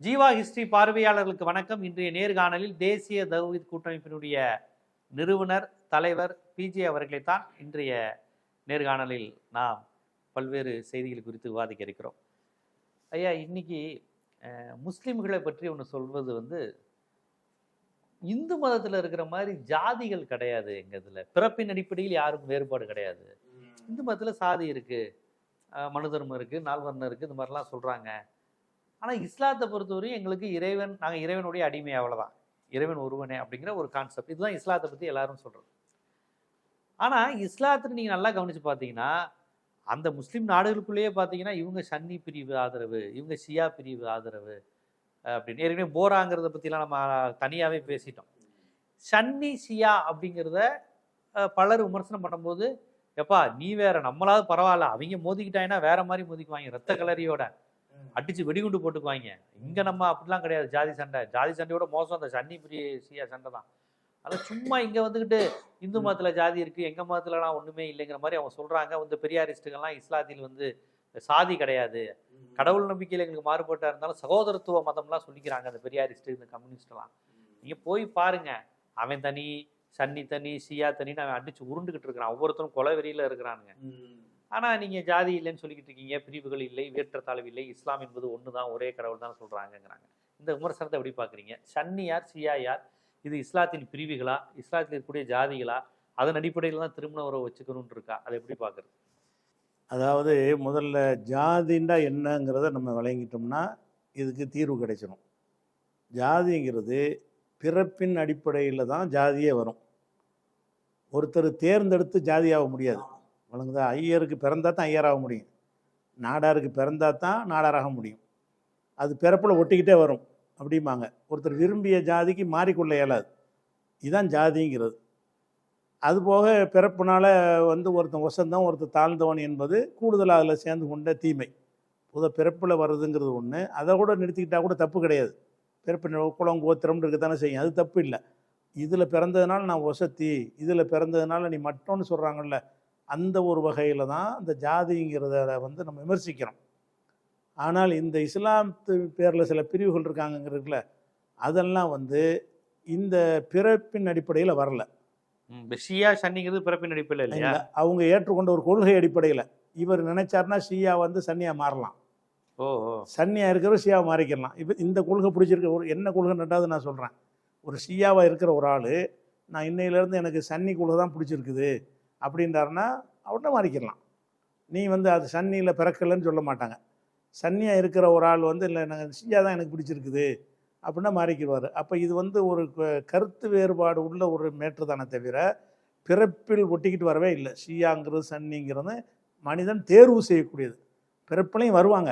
Jeeva history பார்வையாளர்களுக்கு வணக்கம். இன்றைய நேர்காணலில் தேசிய தௌஹீத் கூட்டமைப்பினுடைய நிறுவனர் தலைவர் பிஜே அவர்களைத்தான் இன்றைய நேர்காணலில் நாம் பல்வேறு செய்திகள் குறித்து விவாதிக்க இருக்கிறோம். ஐயா, இன்னைக்கு முஸ்லிம்களை பற்றி ஒன்று சொல்வது இந்து மதத்தில் இருக்கிற மாதிரி ஜாதிகள் கிடையாது. எங்கள் இதில் பிறப்பின் அடிப்படையில் யாருக்கும் வேறுபாடு கிடையாது. இந்து மதத்தில் சாதி இருக்குது, மனு தர்மம் இருக்குது, நால்வர்ணம் இருக்குது, இந்த மாதிரிலாம் சொல்கிறாங்க. ஆனால் இஸ்லாத்தை பொறுத்தவரையும் எங்களுக்கு இறைவன், நாங்கள் இறைவனுடைய அடிமை, அவ்வளோதான், இறைவன் ஒருவனே அப்படிங்கிற ஒரு கான்செப்ட். இதுதான் இஸ்லாத்தை பற்றி எல்லாரும் சொல்கிறது. ஆனால் இஸ்லாத்துக்கு நீங்கள் நல்லா கவனித்து பார்த்தீங்கன்னா, அந்த முஸ்லீம் நாடுகளுக்குள்ளேயே பார்த்தீங்கன்னா இவங்க சன்னி பிரிவு ஆதரவு, இவங்க ஷியா பிரிவு ஆதரவு அப்படின்னு. ஏற்கனவே போராங்கிறத பற்றிலாம் நம்ம தனியாகவே பேசிட்டோம். சன்னி ஷியா அப்படிங்கிறத பலர் விமர்சனம் பண்ணும்போது, எப்பா நீ வேற, நம்மளாவது பரவாயில்ல, அவங்க மோதிக்கிட்டாங்கன்னா வேற மாதிரி மோதிக்குவாங்க, ரத்த கலரியோட அடிச்சு வெடிகுண்டு போட்டுக்குவாங்க. இங்க நம்ம அப்படிலாம் கிடையாது. ஜாதி சண்டையோட மோசம் அந்த சன்னி பிரிய ஷியா சண்டை தான். அதான் சும்மா இங்க வந்துக்கிட்டு இந்து மதத்துல ஜாதி இருக்கு, எங்க மதத்துலலாம் ஒண்ணுமே இல்லைங்கிற மாதிரி அவங்க சொல்றாங்க. இந்த பெரியாரிஸ்டுகள்லாம் இஸ்லாத்தில் சாதி கிடையாது, கடவுள் நம்பிக்கையில் எங்களுக்கு மாறுபட்டா இருந்தாலும் சகோதரத்துவ மதம்லாம் சொல்லிக்கிறாங்க அந்த பெரியாரிஸ்ட், இந்த கம்யூனிஸ்ட்லாம். நீங்க போய் பாருங்க, அவன் தனி, சன்னி தனி, ஷியா தனின்னு அவன் அடிச்சு உருண்டுகிட்டு இருக்கிறான். ஒவ்வொருத்தரும் கொலை வெறியில இருக்கிறானுங்க. ஆனால் நீங்கள் ஜாதி இல்லைன்னு சொல்லிக்கிட்டு இருக்கீங்க, பிரிவுகள் இல்லை, வேற்றத்தாழ்வு இல்லை, இஸ்லாம் என்பது ஒன்று தான், ஒரே கடவுள் தான் சொல்கிறாங்கங்கிறாங்க. இந்த விமர்சனத்தை எப்படி பார்க்குறீங்க? சன்னி யார், ஷியா யார்? இது இஸ்லாத்தின் பிரிவுகளா, இஸ்லாத்தில் இருக்கக்கூடிய ஜாதிகளா, அதன் அடிப்படையில் தான் திருமண உறவு வச்சுக்கணும்னு இருக்கா? அதை எப்படி பார்க்குறது? அதாவது முதல்ல ஜாதின்னா என்னங்கிறத நம்ம விளங்கிட்டோம்னா இதுக்கு தீர்வு கிடைச்சிடும். ஜாதிங்கிறது பிறப்பின் அடிப்படையில் தான் ஜாதியே வரும். ஒருத்தர் தேர்ந்தெடுத்து ஜாதியாக முடியாது. வழங்குதா? ஐயருக்கு பிறந்தா தான் ஐயராக முடியும், நாடாருக்கு பிறந்தா தான் நாடாராக முடியும். அது பிறப்பில் ஒட்டிக்கிட்டே வரும் அப்படிம்பாங்க. ஒருத்தர் விரும்பிய ஜாதிக்கு மாறிக்கொள்ள இயலாது. இதுதான் ஜாதிங்கிறது. அதுபோக பிறப்புனால ஒருத்தன் வசந்தம், ஒருத்தர் தாழ்ந்தவன் என்பது கூடுதலாக அதில் சேர்ந்து கொண்ட தீமை. பிறப்பில் வர்றதுங்கிறது ஒன்று. அதை கூட நிறுத்திக்கிட்டால் கூட தப்பு கிடையாது. பிறப்பு குளம் கோத்திரம்னு இருக்கத்தானே செய்யும், அது தப்பு இல்லை. இதில் பிறந்ததுனால நான் வசத்தி, இதில் பிறந்ததுனால நீ மட்டோன்னு சொல்கிறாங்கல்ல, அந்த ஒரு வகையில் தான் அந்த ஜாதிங்கிறத நம்ம விமர்சிக்கிறோம். ஆனால் இந்த இஸ்லாத்து பேரில் சில பிரிவுகள் இருக்காங்கங்கிறதுல அதெல்லாம் இந்த பிறப்பின் அடிப்படையில் வரல. ஷியா சன்னிங்கிறது பிறப்பின் அடிப்படையில் இல்லையா? அவங்க ஏற்றுக்கொண்ட ஒரு கொள்கை அடிப்படையில். இவர் நினைச்சார்னா ஷியா சன்னியா மாறலாம், சன்னியா இருக்கிறவர் ஷியாவை மாறிக்கலாம். இப்போ இந்த கொள்கை பிடிச்சிருக்க ஒரு என்ன கொள்கை ரெண்டாவது நான் சொல்கிறேன். ஒரு ஷியாவாக இருக்கிற ஒரு ஆள், நான் இன்னையிலேருந்து எனக்கு சன்னி கொள்கை தான் பிடிச்சிருக்குது அப்படின்றாருன்னா அவர்கிட்ட மாறிக்கலாம். நீ அது சன்னியில் பிறக்கலைன்னு சொல்ல மாட்டாங்க. சன்னியாக இருக்கிற ஒரு ஆள் இல்லை நாங்கள் ஷியா தான் எனக்கு பிடிச்சிருக்குது அப்படின்னா மாறிக்கிடுவார். அப்போ இது ஒரு கருத்து வேறுபாடு உள்ள ஒரு மேற்று தானே தவிர பிறப்பில் ஒட்டிக்கிட்டு வரவே இல்லை. ஷியாங்கிறது சன்னிங்கிறது மனிதன் தேர்வு செய்யக்கூடியது. பிறப்பிலையும் வருவாங்க,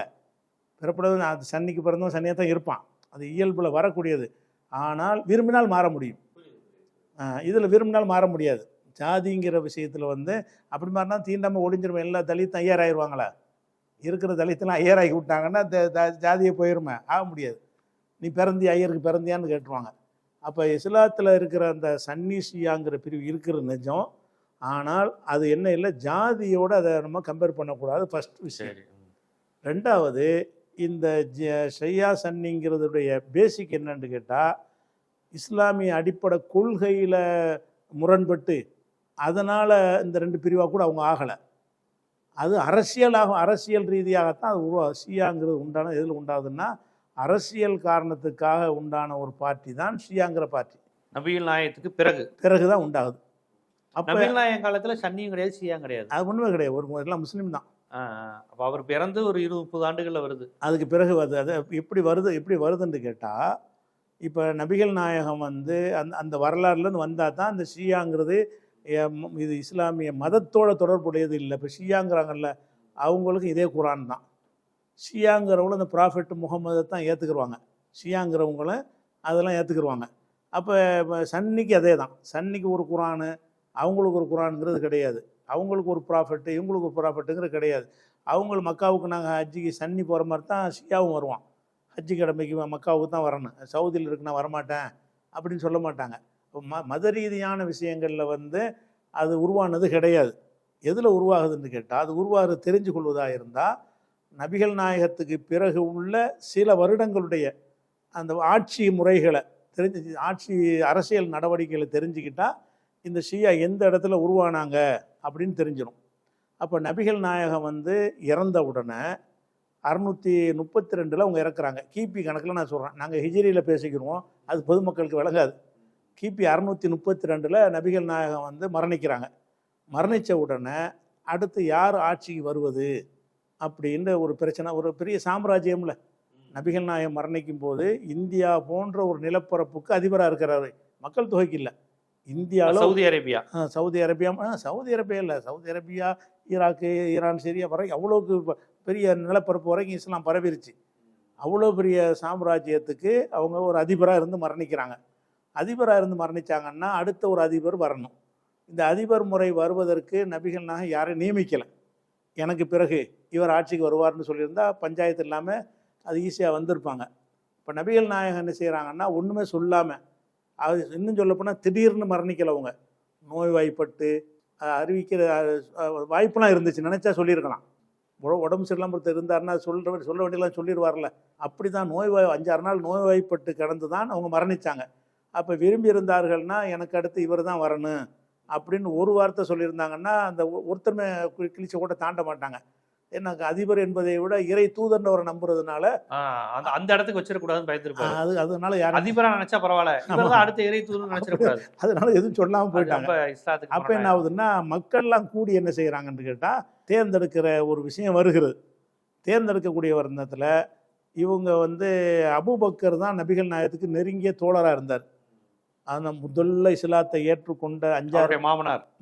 பிறப்பில் அது சன்னிக்கு பிறந்தவன் சன்னியாக தான் இருப்பான், அது இயல்பில் வரக்கூடியது. ஆனால் விரும்பினால் மாற முடியும், இதில் விரும்பினால் மாற முடியாது. ஜாதிங்கிற விஷயத்தில் அப்படி மாதிரினா தீண்டாமல் ஒளிஞ்சிருவேன். எல்லா தலித்தும் ஐயராயிருவாங்களா? இருக்கிற தலித்தெல்லாம் ஐயராகி விட்டாங்கன்னா ஜாதியை போயிருமே, ஆக முடியாது. நீ பிறந்தி ஐயருக்கு பிறந்தியான்னு கேட்டுருவாங்க. அப்போ இஸ்லாத்தில் இருக்கிற அந்த சன்னி ஷியாங்கிற பிரிவு இருக்கிற நிஜம். ஆனால் அது என்ன இல்லை, ஜாதியோடு அதை நம்ம கம்பேர் பண்ணக்கூடாது, ஃபஸ்ட் விஷயம். ரெண்டாவது, இந்த ஷையா சன்னிங்கிறதுடைய பேசிக் என்னன்னு கேட்டால், இஸ்லாமிய அடிப்படை கொள்கையில் முரண்பட்டு அதனால் இந்த ரெண்டு பிரிவாக கூட அவங்க ஆகலை. அது அரசியல் ரீதியாகத்தான் அது ஷியாங்கிறது உண்டான. எதில் உண்டாகுதுன்னா அரசியல் காரணத்துக்காக உண்டான ஒரு பார்ட்டி தான் ஷியாங்கிற பார்ட்டி. நபிகள் நாயகத்துக்கு பிறகுதான் உண்டாகுது. அப்போ நபிகள் நாயகம் காலத்தில் சன்னியும் கிடையாது, ஷியாவும் கிடையாது. அது ஒன்றுமே கிடையாது. ஒரு எல்லாம் முஸ்லீம் தான். அப்போ அவர் பிறந்து ஒரு 20-30 ஆண்டுகளில் வருது. அதுக்கு பிறகு வருது. அது எப்படி வருதுன்னு கேட்டால், இப்போ நபிகள் நாயகம் அந்த வரலாறுலேருந்து வந்தால் தான் இந்த ஷியாங்கிறது இது இஸ்லாமிய மதத்தோட தொடர்புடையது இல்லை. இப்போ ஷியாங்கிறாங்கல்ல, அவங்களுக்கு இதே குரான் தான். ஷியாங்கிறவங்களும் அந்த ப்ராஃபெட் முகமதை தான் ஏற்றுக்குருவாங்க, ஷியாங்கிறவங்களும் அதெல்லாம் ஏற்றுக்குருவாங்க. அப்போ சன்னிக்கு அதே தான். சன்னிக்கு ஒரு குரானு, அவங்களுக்கு ஒரு குரானுங்கிறது கிடையாது. அவங்களுக்கு ஒரு ப்ராஃபெட்டு, இவங்களுக்கு ஒரு ப்ராஃபெட்டுங்கிறது கிடையாது. அவங்களுக்கு மக்காவுக்கு நாங்கள் ஹஜ்ஜிக்கு சன்னி போகிற மாதிரி தான் ஷியாவும் வருவான். ஹஜ்ஜி கடமைக்கு மக்காவுக்கு தான் வரணும், சவுதியில் இருக்கு நான் வரமாட்டேன் அப்படின்னு சொல்ல மாட்டாங்க. மத ரீதியான விஷயங்களில் அது உருவானது கிடையாது. எதில் உருவாகுதுன்னு கேட்டால், அது உருவாகிறது தெரிஞ்சு கொள்வதாக இருந்தால் நபிகள் நாயகத்துக்கு பிறகு உள்ள சில வருடங்களுடைய அந்த ஆட்சி முறைகளை ஆட்சி அரசியல் நடவடிக்கைகளை தெரிஞ்சுக்கிட்டா இந்த ஷியா எந்த இடத்துல உருவானாங்க அப்படின்னு தெரிஞ்சிடும். அப்போ நபிகள் நாயகம் வந்து இறந்த உடனே 632 அவங்க இறக்குறாங்க. கிபி கணக்கில் நான் சொல்கிறேன், நாங்கள் ஹிஜ்ரியில் பேசிக்கிறோம், அது பொதுமக்களுக்கு விளங்காது. கிபி 632 நபிகள் நாயகம் வந்து மரணிக்கிறாங்க. மரணித்த உடனே அடுத்து யார் ஆட்சிக்கு வருவது அப்படின்ற ஒரு பிரச்சனை, ஒரு பெரிய சாம்ராஜ்யம்ல. நபிகள் நாயகம் மரணிக்கும் போது இந்தியா போன்ற ஒரு நிலப்பரப்புக்கு அதிபராக இருக்கிறாரு, மக்கள் தொகைக்கு இல்லை. இந்தியாவில் Saudi Arabia Saudi Arabia Saudi Arabia இல்லை, Saudi Arabia, Iraq, Iran, Syria வரைக்கும் அவ்வளோக்கு பெரிய நிலப்பரப்பு வரைக்கும் இஸ்லாம் பரவிருச்சு. அவ்வளோ பெரிய சாம்ராஜ்யத்துக்கு அவங்க ஒரு அதிபராக இருந்து மரணிக்கிறாங்க. அதிபராக இருந்து மரணித்தாங்கன்னா அடுத்த ஒரு அதிபர் வரணும். இந்த அதிபர் முறை வருவதற்கு நபிகள் நாயகம் யாரையும் நியமிக்கலை. எனக்கு பிறகு இவர் ஆட்சிக்கு வருவார்னு சொல்லியிருந்தா பஞ்சாயத்து இல்லாமல் அது ஈஸியாக வந்திருப்பாங்க. இப்போ நபிகள் நாயகம் என்ன செய்கிறாங்கன்னா ஒன்றுமே சொல்லாமல், அது இன்னும் சொல்லப்போனால் திடீர்னு மரணிக்கலவங்க, நோய்வாய்ப்பட்டு அறிவிக்கிற வாய்ப்பெலாம் இருந்துச்சு, நினச்சா சொல்லியிருக்கலாம். உடம்பு சரியில்லாமல் ஒருத்தர் இருந்தாருன்னா சொல்ல வேண்டியலாம் சொல்லிடுவார்ல. அப்படி தான் நோய்வாய் 5-6 நாள் நோய்வாய்ப்பட்டு கிடந்து தான் அவங்க மரணித்தாங்க. அப்போ விரும்பி இருந்தார்கள்னா எனக்கு அடுத்து இவர் தான் வரணும் அப்படின்னு ஒரு வார்த்தை சொல்லியிருந்தாங்கன்னா அந்த ஒருத்தருமே கிழிச்ச கூட தாண்ட மாட்டாங்க. எனக்கு அதிபர் என்பதை விட இறை தூதர்ன்றவரை நம்புறதுனால அந்த இடத்துக்கு வச்சிடக்கூடாதுன்னு பயந்துருப்பாங்க. அதனால யாரும் அதிபரா நினைச்சா பரவாயில்ல, அடுத்த இறை தூதர் நினைச்சிடக்கூடாது, அதனால எதுவும் சொல்லாமல் போயிட்டாங்க. அப்போ என்ன ஆகுதுன்னா மக்கள்லாம் கூடி என்ன செய்கிறாங்கன்னு கேட்டால் தேர்ந்தெடுக்கிற ஒரு விஷயம் வருகிறது. தேர்ந்தெடுக்கக்கூடிய வருடத்தில் இவங்க வந்து அபூபக்கர் தான் நபிகள் நாயகத்துக்கு நெருங்கிய தோழராக இருந்தார். ஆனால் முதல்ல இஸ்லாத்தை ஏற்றுக்கொண்ட 5-6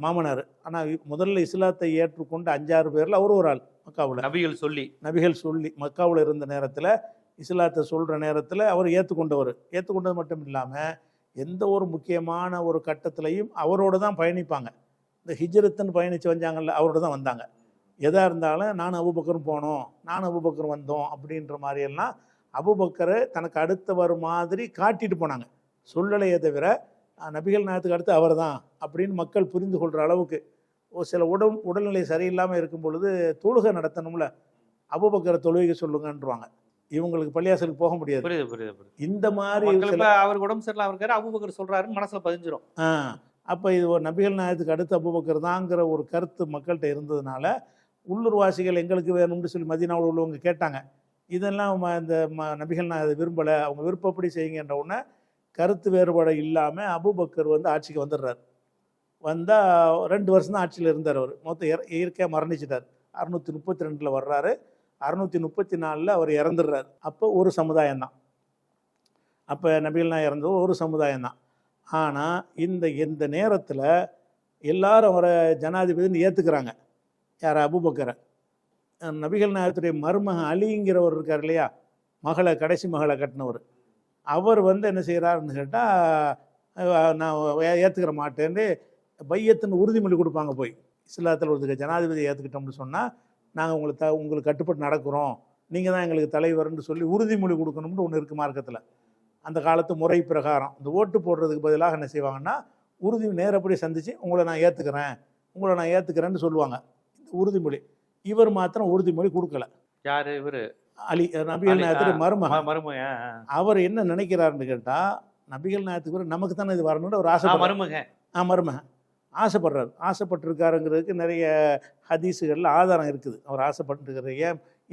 மாமனார். ஆனால் முதல்ல இஸ்லாத்தை ஏற்றுக்கொண்ட 5-6 பேரில் அவர் ஒரு ஆள். மக்காவில் நபிகள் சொல்லி மக்காவில் இருந்த நேரத்தில் இஸ்லாத்தை சொல்கிற நேரத்தில் அவர் ஏற்றுக்கொண்டது மட்டும் இல்லாமல் எந்த ஒரு முக்கியமான ஒரு கட்டத்திலையும் அவரோடு தான் பயணிப்பாங்க. இந்த ஹிஜ்ரத்துன்னு பயணித்து வந்தாங்கல்ல, அவரோட தான் வந்தாங்க. எதாக இருந்தாலும் நான் அபூபக்கரும் போனோம், நான் அபூபக்கர் வந்தோம் அப்படின்ற மாதிரியெல்லாம் அபூபக்கரை தனக்கு அடுத்தவர் மாதிரி காட்டிட்டு போனாங்க. சொல்லலையே தவிர நபிகள் நாயகத்துக்கு அடுத்து அவர் தான் அப்படின்னு மக்கள் புரிந்து கொள்கிற அளவுக்கு. ஒரு சில உடல்நிலை சரியில்லாமல் இருக்கும் பொழுது தொழுகை நடத்தணும்ல, அபூபக்கரை தொழுகை சொல்லுங்கன்றாங்க. இவங்களுக்கு பள்ளியாசலுக்கு போக முடியாது. இந்த மாதிரி அவர் உடம்பு சரியில்லாம இருக்காரு, அபூபக்கர் சொல்றாருன்னு மனசுல பதிஞ்சிரும். அப்போ இது ஒரு நபிகள் நாயகத்துக்கு அடுத்து அபூபக்கர் தாங்கிற ஒரு கருத்து மக்கள்கிட்ட இருந்ததுனால உள்ளூர்வாசிகள் எங்களுக்கு வேணும்னு சொல்லி மதீனாவில் உள்ளவங்க கேட்டாங்க. இதெல்லாம் இந்த நபிகள் நாயகத்தை விரும்பலை, அவங்க விருப்பப்படி செய்யுங்கன்ற உடனே கருத்து வேறுபாடு இல்லாமல் அபூபக்கர் வந்து ஆட்சிக்கு வந்துடுறார். வந்தால் 2 வருஷம் தான் ஆட்சியில் இருந்தார். அவர் மொத்தம் இயற்கையாக மரணிச்சிட்டார். 632 வர்றாரு, 634 அவர் இறந்துடுறார். அப்போ ஒரு சமுதாயம் தான். அப்போ நபிகள்லாம் இறந்தது ஒரு சமுதாயம் தான். ஆனால் இந்த நேரத்தில் எல்லாரும் அவரை ஜனாதிபதினு ஏற்றுக்கிறாங்க. யார்? அபூபக்கரை. நபிகள் நாயகத்துடைய மருமகன் அலிங்கிறவர் இருக்கார் இல்லையா, கடைசி மகளை கட்டினவர், அவர் வந்து என்ன செய்கிறாருன்னு கேட்டால் நான் ஏற்றுக்கிற மாட்டேன்னு பையத்துன்னு உறுதிமொழி கொடுப்பாங்க. போய் இஸ்லாத்தில் ஒரு ஜனாதிபதி ஏற்றுக்கிட்டோம்னு சொன்னால் நாங்கள் உங்களுக்கு கட்டுப்பட்டு நடக்கிறோம், நீங்கள் தான் எங்களுக்கு தலைவர்னு சொல்லி உறுதிமொழி கொடுக்கணும்னு ஒன்று இருக்குது மார்க்கத்தில். அந்த காலத்து முறை பிரகாரம் இந்த ஓட்டு போடுறதுக்கு பதிலாக என்ன செய்வாங்கன்னா உறுதி நேரப்படி சந்தித்து உங்களை நான் ஏற்றுக்கிறேன்னு சொல்லுவாங்க. இந்த உறுதிமொழி இவர் மாத்திரம் உறுதிமொழி கொடுக்கல. யார்? இவர் அலி, நபிகள் நாயகத்துடைய மருமகன். அவர் என்ன நினைக்கிறாருன்னு கேட்டால் நபிகள் நாயகத்துக்கு நமக்கு தானே இது வரணும்னு ஒரு ஆசை. மருமகன் ஆசைப்படுறாரு. ஆசைப்பட்டிருக்காருங்கிறதுக்கு நிறைய ஹதீஸுகளில் ஆதாரம் இருக்குது. அவர் ஆசைப்பட்டுருக்கிற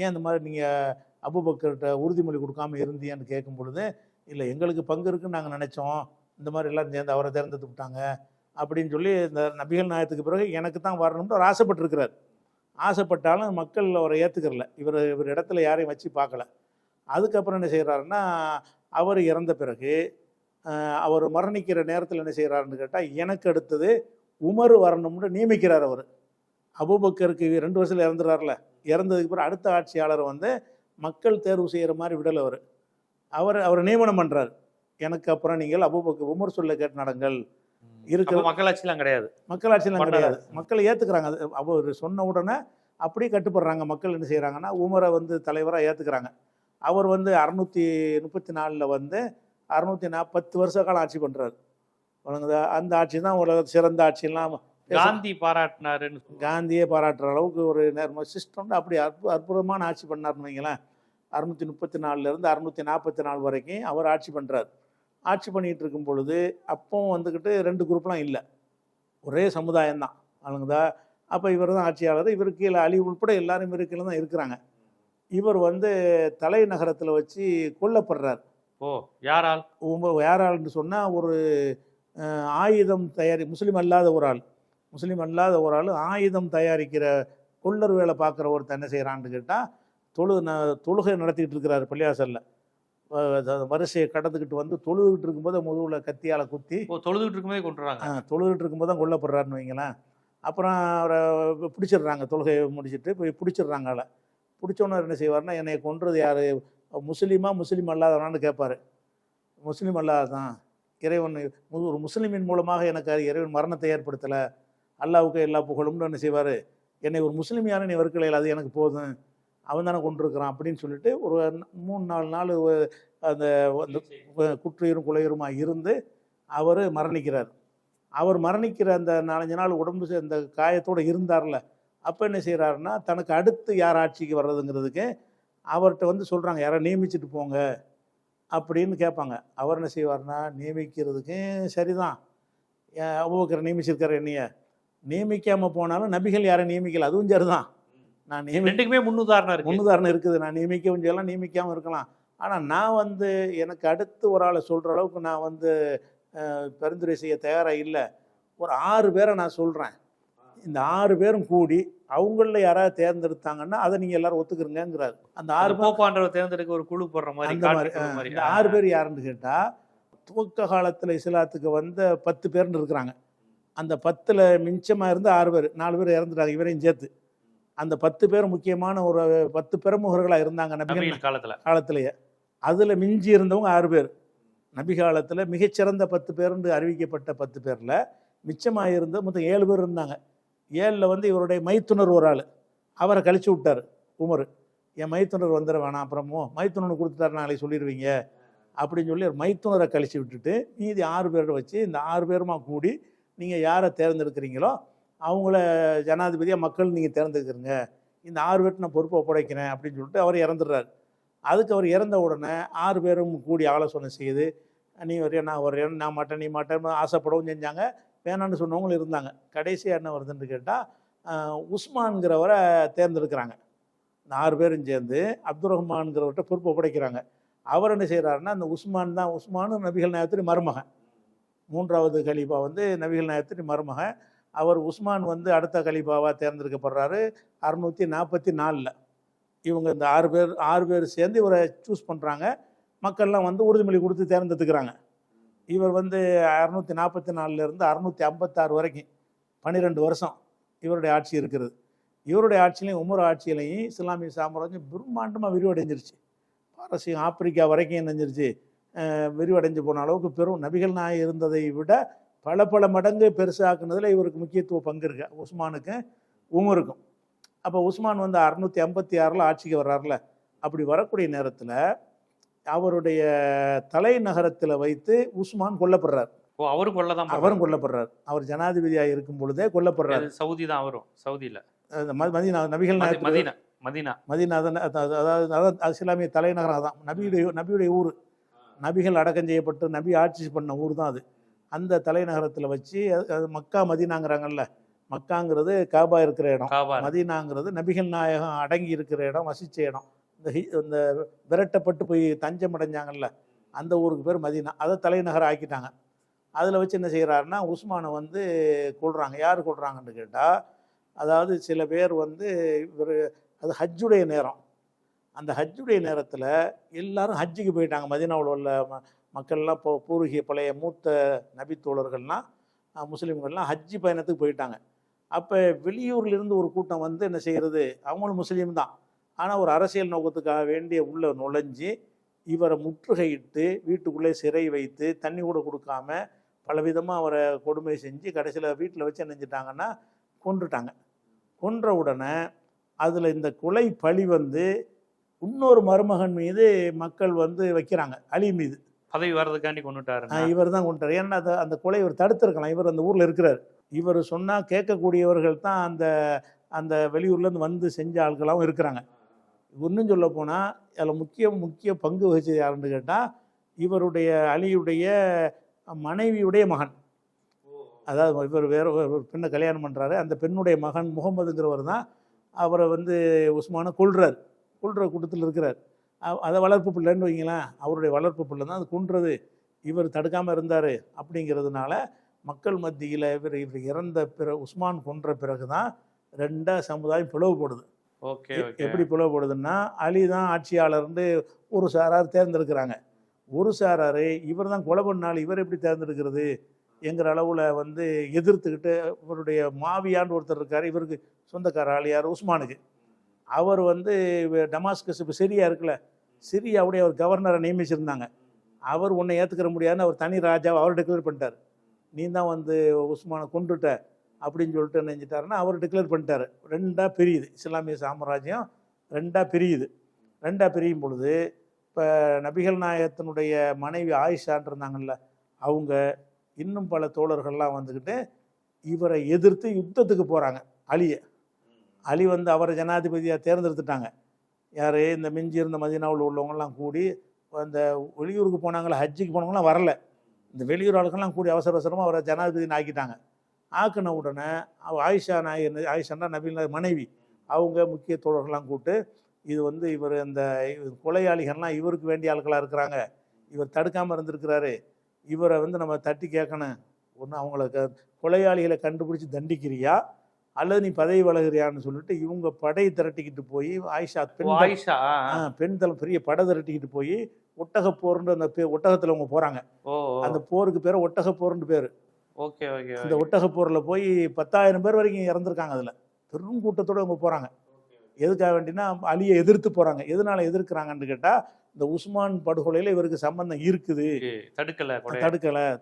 ஏன் இந்த மாதிரி நீங்கள் அபூபக்கர்கிட்ட உறுதிமொழி கொடுக்காம இருந்தீன்னு கேட்கும் பொழுது, இல்லை எங்களுக்கு பங்கு இருக்குன்னு நாங்கள் நினச்சோம், இந்த மாதிரி எல்லோரும் சேர்ந்து அவரை தேர்ந்தெடுத்து விட்டாங்க அப்படின்னு சொல்லி இந்த நபிகள் நாயகத்துக்கு பிறகு எனக்கு தான் வரணும்னு அவர் ஆசைப்பட்டிருக்கிறார். ஆசைப்பட்டாலும் மக்கள் அவரை ஏற்றுக்கிறல, இவர் இடத்துல யாரையும் வச்சு பார்க்கல. அதுக்கப்புறம் என்ன செய்கிறாருன்னா அவர் இறந்த பிறகு அவர் மரணிக்கிற நேரத்தில் என்ன செய்கிறாருன்னு கேட்டால் எனக்கு அடுத்தது உமர் வரணும்னு நியமிக்கிறார். அவர் அபூபக்கருக்கு 2 வருஷத்தில் இறந்துறாருல, இறந்ததுக்கு பிறகு அடுத்த ஆட்சியாளர் வந்து மக்கள் தேர்வு செய்கிற மாதிரி விடலை. அவர் நியமனம் பண்ணுறார். எனக்கு அப்புறம் நீங்கள் அபூபக்கர் உமர் சொல்ல கேட்டு நடங்கள். இருக்கிற மக்களாட்சியெலாம் கிடையாது. மக்களை ஏற்றுக்கிறாங்க. அது அவர் சொன்ன உடனே அப்படியே கட்டுப்படுறாங்க. மக்கள் என்ன செய்கிறாங்கன்னா உமரை வந்து தலைவராக ஏற்றுக்கிறாங்க. அவர் வந்து 634 வந்து 610 வருஷ காலம் ஆட்சி பண்ணுறாரு. அந்த ஆட்சி தான் உலக சிறந்த ஆட்சியெல்லாம் காந்தியே பாராட்டுற அளவுக்கு ஒரு சிஸ்டம் அப்படி அற்புதமான ஆட்சி பண்ணார்னு வைங்களேன். 634 644 வரைக்கும் அவர் ஆட்சி பண்ணுறார். ஆட்சி பண்ணிகிட்டு இருக்கும் பொழுது அப்பவும் வந்துக்கிட்டு 2 குரூப்லாம் இல்லை, ஒரே சமுதாயம்தான் ஆளுங்கதா. அப்போ இவர் தான் ஆட்சியாளர். இவருக்கு கீழே அலி உட்பட எல்லாரும் இவரு கீழே தான் இருக்கிறாங்க. இவர் வந்து தலைநகரத்தில் வச்சு கொல்லப்படுறார். ஓ, யாரால்? யாரால்னு சொன்னால் ஒரு ஆயுதம் முஸ்லீம் அல்லாத ஒரு ஆள் ஆயுதம் தயாரிக்கிற கொள்ளர் வேலை பார்க்குற ஒருத்தர் என்ன செய்கிறான்னு கேட்டால் தொழுகை நடத்திக்கிட்டு இருக்கிறாரு பள்ளியாசலில். வரிசையை கடந்துக்கிட்டு வந்து தொழுதுகிட்டு இருக்கும்போது முதுகில் கத்தியால் குத்தி தொழுதுகிட்டு இருக்கும்போதே கொண்டுறாங்க. தொழுதுகிட்டு இருக்கும்போது தான் கொல்லப்படுறாருன்னு வைங்களேன். அப்புறம் அவரை பிடிச்சிடுறாங்க, தொழுகையை முடிச்சுட்டு போய் பிடிச்சிடுறாங்க. ஆளை பிடிச்சோன்னு என்ன செய்வார்னா, என்னை கொன்றது யார், முஸ்லீம் அல்லாதவனான்னு கேட்பார். முஸ்லீம் அல்லாதான், இறைவன் ஒரு முஸ்லீமின் மூலமாக எனக்கு இறைவன் மரணத்தை ஏற்படுத்தலை, அல்லாவுக்கு எல்லா புகழும்னு என்ன செய்வார், என்னை ஒரு முஸ்லீம் யாரும் நீ வறுக்கலையில், அது எனக்கு போதும், அவன் தானே கொண்டிருக்கிறான் அப்படின்னு சொல்லிட்டு ஒரு 3-4 நாள் அந்த குற்றுயிரும் குலையுருமாக இருந்து அவர் மரணிக்கிறார். அவர் மரணிக்கிற அந்த 4-5 நாள் உடம்பு அந்த காயத்தோடு இருந்தார்ல, அப்போ என்ன செய்கிறாருன்னா, தனக்கு அடுத்து யார் ஆட்சிக்கு வர்றதுங்கிறதுக்கு அவர்கிட்ட வந்து சொல்கிறாங்க, யாரை நியமிச்சுட்டு போங்க அப்படின்னு கேட்பாங்க. அவர் என்ன செய்வார்னா, நியமிக்கிறதுக்கு சரிதான், அபூபக்கர் நியமிச்சிருக்காரு, என்னைய நியமிக்காமல் போனாலும் நபிகள் யாரை நியமிக்கல, அதுவும் சரிதான். நான் ரெண்டுக்குமே முன்னுதாரணம் இருக்குது. நான் நியமிக்கவும் செய்யலாம், நியமிக்காமல் இருக்கலாம். ஆனால் நான் வந்து எனக்கு அடுத்து ஒரு ஆளை சொல்கிற அளவுக்கு நான் வந்து பரிந்துரை செய்ய தயாராக இல்லை. ஒரு 6 பேரை நான் சொல்கிறேன், இந்த 6 பேரும் கூடி அவங்களில் யாராவது தேர்ந்தெடுத்தாங்கன்னா அதை நீங்கள் எல்லாரும் ஒத்துக்கிறங்கிறாரு. அந்த 6 போப்பாண்டவர் தேர்ந்தெடுக்க ஒரு குழு போடுற மாதிரி. இந்த 6 பேர் யாருன்னு கேட்டால், துவக்க காலத்தில் இஸ்லாத்துக்கு வந்த 10 பேர்னு இருக்கிறாங்க. அந்த 10ல் மிச்சமாக இருந்து 6 பேர், 4 பேர் இறந்துட்டாங்க இவரையும் சேர்த்து. அந்த 10 பேர் முக்கியமான ஒரு 10 பிரமுகர்களாக இருந்தாங்க நபிகள் காலத்திலேயே. அதில் மிஞ்சி இருந்தவங்க 6 பேர். நபி காலத்தில் மிகச்சிறந்த 10 பேர்னு அறிவிக்கப்பட்ட 10 பேரில் மிச்சமாக இருந்த மொத்தம் 7 பேர் இருந்தாங்க. 7ல் வந்து இவருடைய மைத்துனர் ஒரு ஆள், அவரை கழிச்சு விட்டார் உமர். என் மைத்துனர் வந்துட வேணாம், அப்புறமோ மைத்துனரை கொடுத்துட்டாரு நாளைக்கு சொல்லிடுவீங்க அப்படின்னு சொல்லி மைத்துனரை கழிச்சு விட்டுட்டு மீதி 6 பேரை வச்சு இந்த 6 பேருமா கூடி நீங்கள் யாரை தேர்ந்தெடுக்கிறீங்களோ அவங்கள ஜனாதிபதியாக மக்கள் நீங்கள் தேர்ந்தெடுக்கிறீங்க, இந்த 6 பேர்ட்டு நான் பொறுப்பை ஒப்படைக்கிறேன் அப்படின்னு சொல்லிட்டு அவர் இறந்துடுறாரு. அதுக்கு அவர் இறந்த உடனே 6 பேரும் கூடி ஆலோசனை செய்து, நீ வரையா நான் வரையன், நான் மாட்டேன் நீ மாட்டேன் ஆசைப்படவும் செஞ்சாங்க, வேணான்னு சொன்னவங்களும் இருந்தாங்க. கடைசியாக என்ன வருதுன்னு கேட்டால், உஸ்மான்கிறவரை தேர்ந்தெடுக்கிறாங்க. இந்த 6 பேரும் சேர்ந்து அப்துல் ரஹ்மான்கிறவர்கிட்ட பொறுப்பு ஒப்படைக்கிறாங்க. அவர் என்ன செய்கிறாருன்னா, அந்த உஸ்மானும் நபிகள் நாயகத்தின் மருமகன், 3வது கலீஃபா வந்து நபிகள் நாயகத்தின் மருமகன். அவர் உஸ்மான் வந்து அடுத்த கலீஃபாவாக தேர்ந்தெடுக்கப்படுறாரு 644. இவங்க இந்த 6 பேர் சேர்ந்து இவரை சூஸ் பண்ணுறாங்க. மக்கள்லாம் வந்து உறுதிமொழி கொடுத்து தேர்ந்தெடுத்துக்கிறாங்க. இவர் வந்து 644 656 வரைக்கும் 12 வருஷம் இவருடைய ஆட்சி இருக்கிறது. இவருடைய ஆட்சியிலையும் உமர் ஆட்சியிலையும் இஸ்லாமிய சாம்ராஜ்யம் பிரம்மாண்டமாக விரிவடைஞ்சிருச்சு. பாரசீகம் ஆப்பிரிக்கா வரைக்கும் என்னஞ்சிருச்சு, விரிவடைஞ்சு போன அளவுக்கு பெரும் நபிகள் நாயகம் இருந்ததை விட பல மடங்கு பெருசாக்குனதில் இவருக்கு முக்கியத்துவ பங்கு இருக்கு, உஸ்மானுக்கும் உமருக்கும். அப்போ உஸ்மான் வந்து 656 ஆட்சிக்கு வர்றாருல, அப்படி வரக்கூடிய நேரத்தில் அவருடைய தலைநகரத்தில் வைத்து உஸ்மான் கொல்லப்படுறார். அவரும் கொல்லப்படுறார். அவர் ஜனாதிபதியாக இருக்கும் பொழுதே கொல்லப்படுறாரு. சவுதி தான் அவரும், சவுதியில் மதீனா, நபிகள் நாயகம் மதீனா, அதாவது இஸ்லாமிய தலைநகரம் அதான், நபியுடைய ஊர், நபிகள் அடக்கம் செய்யப்பட்டு நபி ஆட்சி பண்ண ஊர் தான் அது. அந்த தலைநகரத்தில் வச்சு, அது மக்கா மதீனாங்கிறாங்கல்ல, மக்காங்கிறது காபா இருக்கிற இடம், மதீனாங்கிறது நபிகள் நாயகம் அடங்கி இருக்கிற இடம், வசித்த இடம். இந்த விரட்டப்பட்டு போய் தஞ்சம் அடைஞ்சாங்கல்ல, அந்த ஊருக்கு பேர் மதீனா. அதை தலைநகரம் ஆக்கிட்டாங்க. அதில் வச்சு என்ன செய்கிறாருன்னா, உஸ்மானை வந்து கொள்கிறாங்க. யார் கொள்கிறாங்கன்னு கேட்டால், அதாவது சில பேர் வந்து இவர், அது ஹஜ்ஜுடைய நேரம், அந்த ஹஜ்ஜுடைய நேரத்தில் எல்லாரும் ஹஜ்ஜுக்கு போயிட்டாங்க. மதீனாவில் உள்ள மக்கள்லாம் இப்போ பூர்வீக பழைய மூத்த நபித்தோழர்கள்லாம் முஸ்லீம்கள்லாம் ஹஜ்ஜி பயணத்துக்கு போயிட்டாங்க. அப்போ வெளியூர்லேருந்து ஒரு கூட்டம் வந்து என்ன செய்கிறது, அவங்களும் முஸ்லீம் தான், ஆனால் ஒரு அரசியல் நோக்கத்துக்காக வேண்டிய உள்ள நுழைஞ்சி இவரை முற்றுகையிட்டு வீட்டுக்குள்ளே சிறை வைத்து தண்ணி கூட கொடுக்காம பலவிதமாக அவரை கொடுமை செஞ்சு கடைசியில் வீட்டில் வச்சு என்ன செஞ்சிட்டாங்கன்னா கொன்றுட்டாங்க. கொன்ற உடனே அதில் இந்த கொலை பழி வந்து இன்னொரு மருமகன் மீது மக்கள் வந்து வைக்கிறாங்க, அலி மீது. பதவி வர்றதுக்காண்டி கொண்டுட்டாரு, இவர் தான் கொண்டுட்டார். ஏன்னா அந்த கொலை இவர் தடுத்திருக்கலாம், இவர் அந்த ஊரில் இருக்கிறார். இவர் சொன்னால் கேட்கக்கூடியவர்கள் தான் அந்த வெளியூர்லேருந்து வந்து செஞ்ச ஆட்களாகவும் இருக்கிறாங்க. இன்னும் சொல்ல போனால் அதில் முக்கிய பங்கு வகிச்சது யாருன்னு கேட்டால் இவருடைய அலியுடைய மனைவியுடைய மகன். அதாவது இவர் வேற ஒரு பெண்ணை கல்யாணம் பண்ணுறாரு. அந்த பெண்ணுடைய மகன் முகமதுங்கிறவர் தான் அவரை வந்து உஸ்மானை கொல்ற கூட்டத்தில் இருக்கிறார். அதை வளர்ப்பு பிள்ளைன்னு வைங்களேன், அவருடைய வளர்ப்பு பிள்ளை தான் அது கொன்றது. இவர் தடுக்காமல் இருந்தார். அப்படிங்கிறதுனால மக்கள் மத்தியில் இவர் இறந்த உஸ்மான் கொன்ற பிறகு தான் ரெண்டாக சமுதாயம் பிளவுபடுது. ஓகே. எப்படி பிளவுபடுதுன்னா, அலி தான் ஆட்சியாளர்னு ஒரு சாரார் தேர்ந்தெடுக்கிறாங்க. ஒரு சாரார் இவர் தான் கொலை பண்ணாலும் இவர் எப்படி தேர்ந்தெடுக்கிறது என்கிற அளவில் வந்து எதிர்த்துக்கிட்டு இவருடைய மாவியான்னு ஒருத்தர் இருக்கார். இவருக்கு சொந்தக்கார ஆளியார் உஸ்மானுக்கு. அவர் வந்து டமாஸ்கஸ் இப்போ சிரியா இருக்குல்ல, சிரியாவுடைய அவர் கவர்னரை நியமிச்சிருந்தாங்க. அவர் உன்னை ஏற்றுக்கிற முடியாதுன்னு அவர் தனி ராஜாவை அவர் டிக்ளேர் பண்ணிட்டார். நீ தான் வந்து உஸ்மானை கொண்டுட்ட அப்படின்னு சொல்லிட்டு நினைச்சிட்டாருன்னா அவர் டிக்ளேர் பண்ணிட்டார். ரெண்டாக பிரியுது இஸ்லாமிய சாம்ராஜ்யம், ரெண்டாக பிரியும் பொழுது இப்போ நபிகள் நாயகத்தினுடைய மனைவி ஆயிஷான் இருந்தாங்கல்ல, அவங்க இன்னும் பல தோழர்கள்லாம் வந்துக்கிட்டு இவரை எதிர்த்து யுத்தத்துக்கு போகிறாங்க. அலி வந்து அவரை ஜனாதிபதியாக தேர்ந்தெடுத்துட்டாங்க. யார் இந்த மிஞ்சி இருந்த மதீனாவில் உள்ளவங்கலாம் கூடி அந்த வெளியூருக்கு போனாங்களே, ஹஜ்ஜுக்கு போனவங்களாம் வரல. இந்த வெளியூர் ஆளுக்கெல்லாம் கூடி அவசரமாக அவரை ஜனாதிபதினு ஆக்கிட்டாங்க. ஆக்கின உடனே ஆயிஷான்னா நபிகள் மனைவி, அவங்க முக்கிய தோழர்கள்லாம் கூப்பிட்டு இது வந்து இவர் அந்த கொலையாளிகள்லாம் இவருக்கு வேண்டிய ஆட்களாக இருக்கிறாங்க, இவர் தடுக்காமல் இருந்திருக்கிறாரு, இவரை வந்து நம்ம தட்டி கேட்கணும். ஒன்று அவங்கள கொலையாளிகளை கண்டுபிடிச்சி தண்டிக்கிறியா அல்லது நீ பதவி வளர்கிறியான்னு சொல்லிட்டு இவங்க படை திரட்டிக்கிட்டு போய் ஆயிஷா பெண் தளம் பெரிய படை திரட்டிக்கிட்டு போய் ஒட்டகப்போர்ன்ற அந்த ஒட்டகத்தில் அவங்க போகிறாங்க. அந்த போருக்கு பேர் ஒட்டகப்போர்னு பேர். அந்த ஒட்டகப்போரில் போய் 10,000 பேர் வரைக்கும் இறந்துருக்காங்க. அதில் பெரும் கூட்டத்தோடு அவங்க போகிறாங்க. எதுக்காக வேண்டினா அலியை எதிர்த்து போகிறாங்க. எதனால எதிர்க்கிறாங்கன்னு கேட்டால், இந்த உஸ்மான் படுகொலையில் இவருக்கு சம்பந்தம் இருக்குது,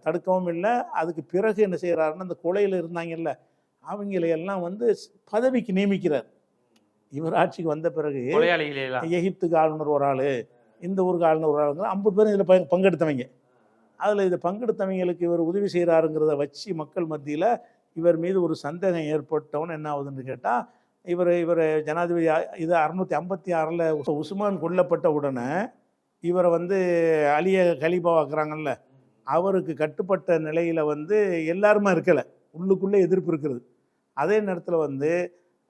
தடுக்கவும் இல்லை. அதுக்கு பிறகு என்ன செய்கிறாருன்னா, அந்த கொலையில் இருந்தாங்கல்ல அவங்களையெல்லாம் வந்து பதவிக்கு நியமிக்கிறார். இவர் ஆட்சிக்கு வந்த பிறகு எகிப்துக்கு ஆளுநர் ஒரு ஆள், இந்த ஊருக்கு ஆளுநர் ஒரு ஆளுங்கிற 50 பேரும் இதில் பங்கெடுத்தவங்க. அதில் இதை பங்கெடுத்தவங்களுக்கு இவர் உதவி செய்கிறாருங்கிறத வச்சு மக்கள் மத்தியில் இவர் மீது ஒரு சந்தேகம் ஏற்பட்டவன் என்ன ஆகுதுன்னு கேட்டால், இவர் ஜனாதிபதி இது 656 உஸ்மான் கொல்லப்பட்ட உடனே இவரை வந்து அலியை கலீஃபாவாக்குறாங்கல்ல, அவருக்கு கட்டுப்பட்ட நிலையில் வந்து எல்லாருமே இருக்கலை, உள்ளுக்குள்ளே எதிர்ப்பு இருக்கிறது. அதே நேரத்தில் வந்து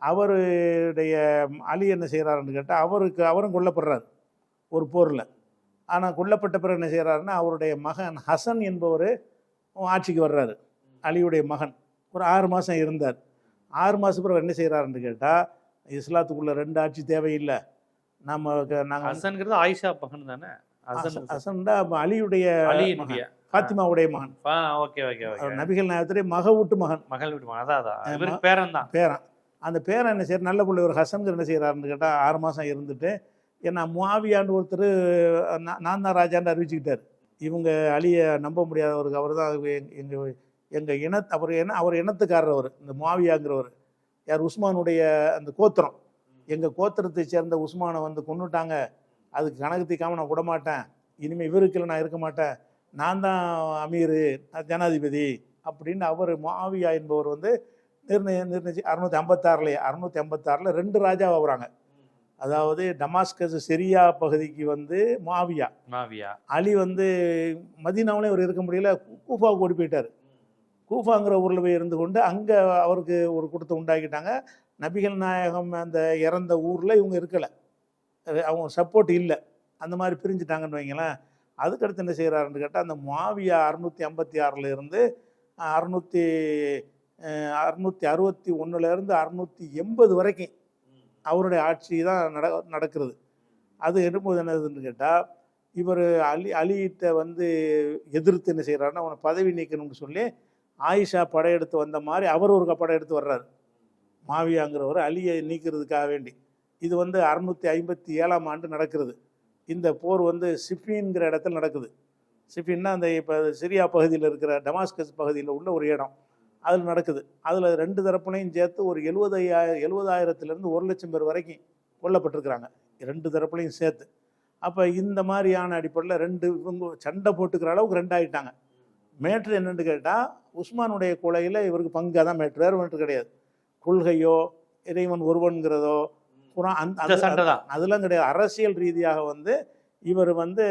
அவருடைய அலி என்ன செய்கிறாருன்னு கேட்டால், அவரும் கொல்லப்படுறார் ஒரு போரில். ஆனால் கொல்லப்பட்ட பிறகு என்ன செய்கிறாருன்னா, அவருடைய மகன் ஹசன் என்பவர் ஆட்சிக்கு வர்றாரு. அலியுடைய மகன் ஒரு 6 மாதம் இருந்தார். 6 மாதம் பிறகு என்ன செய்கிறாருன்னு கேட்டால், இஸ்லாத்துக்குள்ளே 2 ஆட்சி தேவையில்லை, நாங்கள் ஹசன்கிறது ஆயிஷா மகன் தானே, ஹசன்டா அலியுடைய ஃபாத்திமாவுடைய மகன். நபிகள் நாயகத்துடைய மகள் வீட்டு மகன். பேரன். அந்த பேரன் என்ன செய்யற நல்ல பிள்ளை ஒரு ஹசன்கிற என்ன செய்கிறாருன்னு கேட்டால், 6 மாதம் இருந்துட்டு ஏன்னா முஆவியான்னு ஒருத்தர் நான் தான் ராஜான்னு அறிவிச்சுக்கிட்டார். இவங்க அலியை நம்ப முடியாதவருக்கு, அவர் தான் எங்கள் அவர் இனத்துக்காரர். அவர் இந்த முஆவியாங்கிறவர் யார், உஸ்மானுடைய அந்த கோத்திரம், எங்கள் கோத்திரத்தை சேர்ந்த உஸ்மானை வந்து கொண்டுட்டாங்க, அதுக்கு கணக்கு தீக்காமல் நான் விடமாட்டேன், இனிமேல் இவருக்கு நான் இருக்க மாட்டேன், நான் தான் அமீர் ஜனாதிபதி அப்படின்னு அவர் முஆவியா என்பவர் வந்து நிர்ணயிச்சு 656 2 ராஜா ஆகுறாங்க. அதாவது டமாஸ்கஸ் சிரியா பகுதிக்கு வந்து முஆவியா, அலி வந்து மதீனாவிலே அவர் இருக்க முடியல, கூஃபாவுக்கு ஓடி போயிட்டார். கூஃபாங்கிற ஊரில் போய் இருந்து கொண்டு அங்கே அவருக்கு ஒரு கூட்டத்தை உண்டாக்கிட்டாங்க. நபிகள் நாயகம் அந்த இறந்த ஊரில் இவங்க இருக்கலை, அவங்க சப்போர்ட் இல்லை, அந்த மாதிரி பிரிஞ்சுட்டாங்கன்னு வைங்களேன். அதுக்கடுத்து என்ன செய்கிறாருன்னு கேட்டால், அந்த முஆவியா 656 இருந்து 661 680 வரைக்கும் அவருடைய ஆட்சி தான் நடக்கிறது. அது எடுக்கும்போது என்னதுன்னு கேட்டால், இவர் அலிகிட்ட வந்து எதிர்த்து என்ன செய்கிறாருன்னா, அவனை பதவி நீக்கணும்னு சொல்லி ஆயிஷா படையெடுத்து வந்த மாதிரி அவர் ஒரு படையெடுத்து வர்றாரு. முஆவியாங்கிறவர் அலியை நீக்கிறதுக்காக வேண்டி. இது வந்து 657 ஆண்டு நடக்கிறது. இந்த போர் வந்து சிஃபின்கிற இடத்துல நடக்குது. சிஃபின்னா அந்த இப்போ சிரியா பகுதியில் இருக்கிற டமாஸ்கஸ் பகுதியில் உள்ள ஒரு இடம், அதில் நடக்குது. அதில் 2 தரப்புலையும் சேர்த்து ஒரு 70,000 1 லட்சம் பேர் வரைக்கும் கொல்லப்பட்டிருக்கிறாங்க, 2 தரப்புலையும் சேர்த்து. அப்போ இந்த மாதிரியான அடிப்படையில் 2 இவங்க சண்டை போட்டுக்கிற அளவுக்கு 2 ஆகிட்டாங்க. மேட்ரு என்னென்னு கேட்டால், உஸ்மானுடைய கொலையில் இவருக்கு பங்காக தான் மேட்ரு, வேறு மேட்ரு கிடையாது. கொள்கையோ இறைவன் ஒருவன்கிறதோ குரான் இந்த சண்டை தான். அதெல்லாம் கிடையாது. அரசியல் ரீதியாக வந்து இவர் வந்து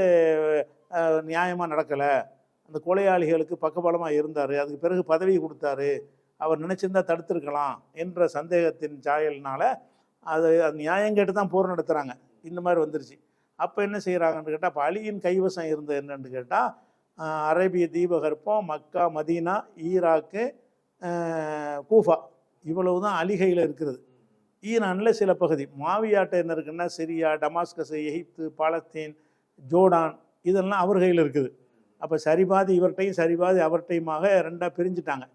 நியாயமாக நடக்கலை, அந்த கொலையாளிகளுக்கு பக்கபலமாக இருந்தார், அதுக்கு பிறகு பதவி கொடுத்தாரு, அவர் நினச்சிருந்தா தடுத்திருக்கலாம் என்ற சந்தேகத்தின் சாயல்னால அது நியாயம் கேட்டு தான் போர் நடத்துகிறாங்க. இந்த மாதிரி வந்துருச்சு. அப்போ என்ன செய்கிறாங்கன்னு கேட்டால், இப்போ அலியின் கைவசம் இருந்தது என்னன்னு கேட்டால், அரேபிய தீபகற்பம், மக்கா, மதீனா, ஈராக்கு, கூஃபா, இவ்வளவு தான் அலிகையில் இருக்கிறது. ஈரானில் சில பகுதி, மாவியாட்ட என்ன இருக்குன்னா சிரியா, டமாஸ்கஸ், எகிப்து, பாலஸ்தீன், ஜோர்டான், இதெல்லாம் அவர் கையில் இருக்குது. அப்போ சரிபாதி இவர்கிட்டையும் சரிபாதி அவர்கிட்டையுமாக ரெண்டாக பிரிஞ்சுட்டாங்க.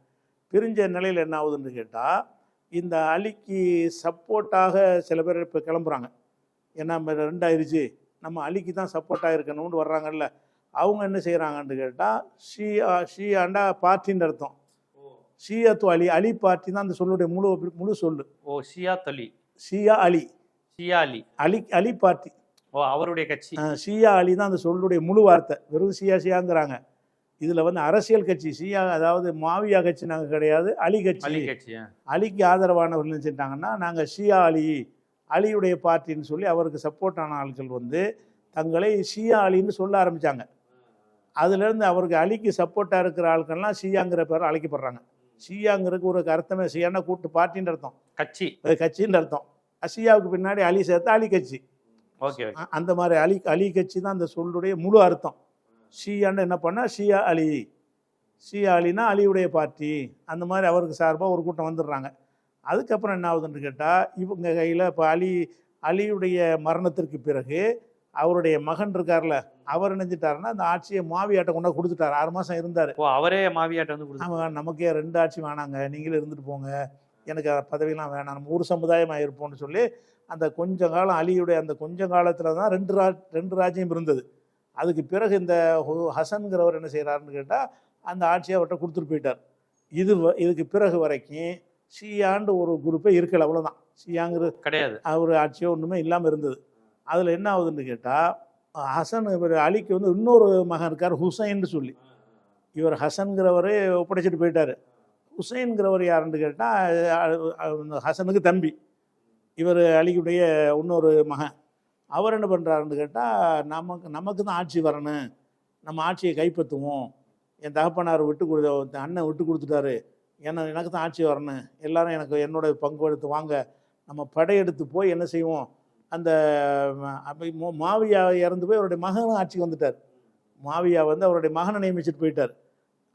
பிரிஞ்ச நிலையில் என்ன ஆகுதுன்னு கேட்டால், இந்த அலிக்கு சப்போர்ட்டாக சில பேர் இப்போ கிளம்புறாங்க. ஏன்னா ரெண்டாயிருச்சு, நம்ம அலிக்கு தான் சப்போர்ட்டாக இருக்கணும்னு வர்றாங்கல்ல, அவங்க என்ன செய்கிறாங்கன்னு கேட்டால், ஷியாண்டா பார்ட்டின்னு அர்த்தம். ஷியாத்து அலி, அலி பார்ட்டி தான் அந்த சொல்லுடைய முழு சொல்லு. ஓ, ஷியாத் அலி, ஷியா அலி, ஷியா அலி, அலி பார்ட்டி. ஓ, அவருடைய கட்சி. ஷியா அலி தான் அந்த சொல்லுடைய முழு வார்த்தை. வெறும் ஷியாங்கிறாங்க. இதில் வந்து அரசியல் கட்சி ஷியா, அதாவது மாவியா கட்சி நாங்கள் கிடையாது, அலி கட்சி. அலிக்கு ஆதரவானவர்கள் நினச்சிட்டாங்கன்னா நாங்கள் ஷியா அலி, அலியுடைய பார்ட்டின்னு சொல்லி அவருக்கு சப்போர்ட்டான ஆட்கள் வந்து தங்களை ஷியா அலின்னு சொல்ல ஆரம்பித்தாங்க. அதுலேருந்து அவருக்கு அலிக்கு சப்போர்ட்டாக இருக்கிற ஆட்கள்லாம் ஷியாங்கிற பேர் அழைக்கப்படுறாங்க. ஷியாங்கிறதுக்கு ஒரு அர்த்தமே, ஷியானா கூட்டு பார்ட்டின்னு அர்த்தம், கட்சி, கட்சின்னு அர்த்தம். ஷியாவுக்கு பின்னாடி அலி சேர்த்தா அலி கட்சி. ஓகே, அந்த மாதிரி அலி கட்சி தான் அந்த சொல்லுடைய முழு அர்த்தம். ஷியான்னு என்ன பண்ணால் ஷியா அலி, ஷியா அலினா அலியுடைய பார்ட்டி. அந்த மாதிரி அவருக்கு சார்பாக ஒரு கூட்டம் வந்துடுறாங்க. அதுக்கப்புறம் என்ன ஆகுதுன்னு கேட்டால், இவங்க கையில் இப்போ அலியுடைய மரணத்திற்கு பிறகு அவருடைய மகன் இருக்கார்ல, அவர் நினைஞ்சிட்டாருன்னா அந்த ஆட்சியை மாவியாட்டை கொண்டா கொடுத்துட்டார். 6 மாதம் இருந்தார். அவரே மாவியாட்டை வந்து நமக்கே 2 ஆட்சி வேணாங்க, நீங்களே இருந்துட்டு போங்க, எனக்கு பதவியெலாம் வேணாம், நம்ம ஒரு சமுதாயமாக இருப்போம்னு சொல்லி அந்த கொஞ்ச காலம் அலியுடைய அந்த கொஞ்ச காலத்தில் தான் 2 ராஜ்யம் இருந்தது. அதுக்கு பிறகு இந்த ஹசன்கிறவர் என்ன செய்கிறாருன்னு கேட்டால், அந்த ஆட்சியை அவர்கிட்ட கொடுத்துட்டு போயிட்டார். இதுக்கு பிறகு வரைக்கும் ஷியாண்டு ஒரு குரூப்பே இருக்கல, அவ்வளோதான். ஷியாங்கிறது கிடையாது, அவர் ஆட்சியோ ஒன்றுமே இல்லாமல் இருந்தது. அதில் என்ன ஆகுதுன்னு கேட்டால், ஹசன் இவர் அலிக்கு வந்து இன்னொரு மகன் இருக்கார் ஹுசைன்னு சொல்லி, இவர் ஹசன்கிறவரே ஒப்படைச்சிட்டு போயிட்டார். ஹுசைன்கிறவர் யாருன்னு கேட்டால் ஹசனுக்கு தம்பி, இவர் அலிக்குடைய இன்னொரு மகன். அவர் என்ன பண்ணுறாருன்னு கேட்டால், நமக்கு தான் ஆட்சி வரணும், நம்ம ஆட்சியை கைப்பற்றுவோம், என் தகப்பனார் அண்ணன் விட்டு கொடுத்துட்டாரு, எனக்கு தான் ஆட்சி வரணும், எல்லாரும் எனக்கு என்னோட பங்கு எடுத்து வாங்க, நம்ம படையெடுத்து போய் என்ன செய்வோம். அந்த மாவியா இறந்து போய் அவருடைய மகனும் ஆட்சிக்கு வந்துட்டார். மாவியா வந்து அவருடைய மகனை நியமிச்சுட்டு போயிட்டார்.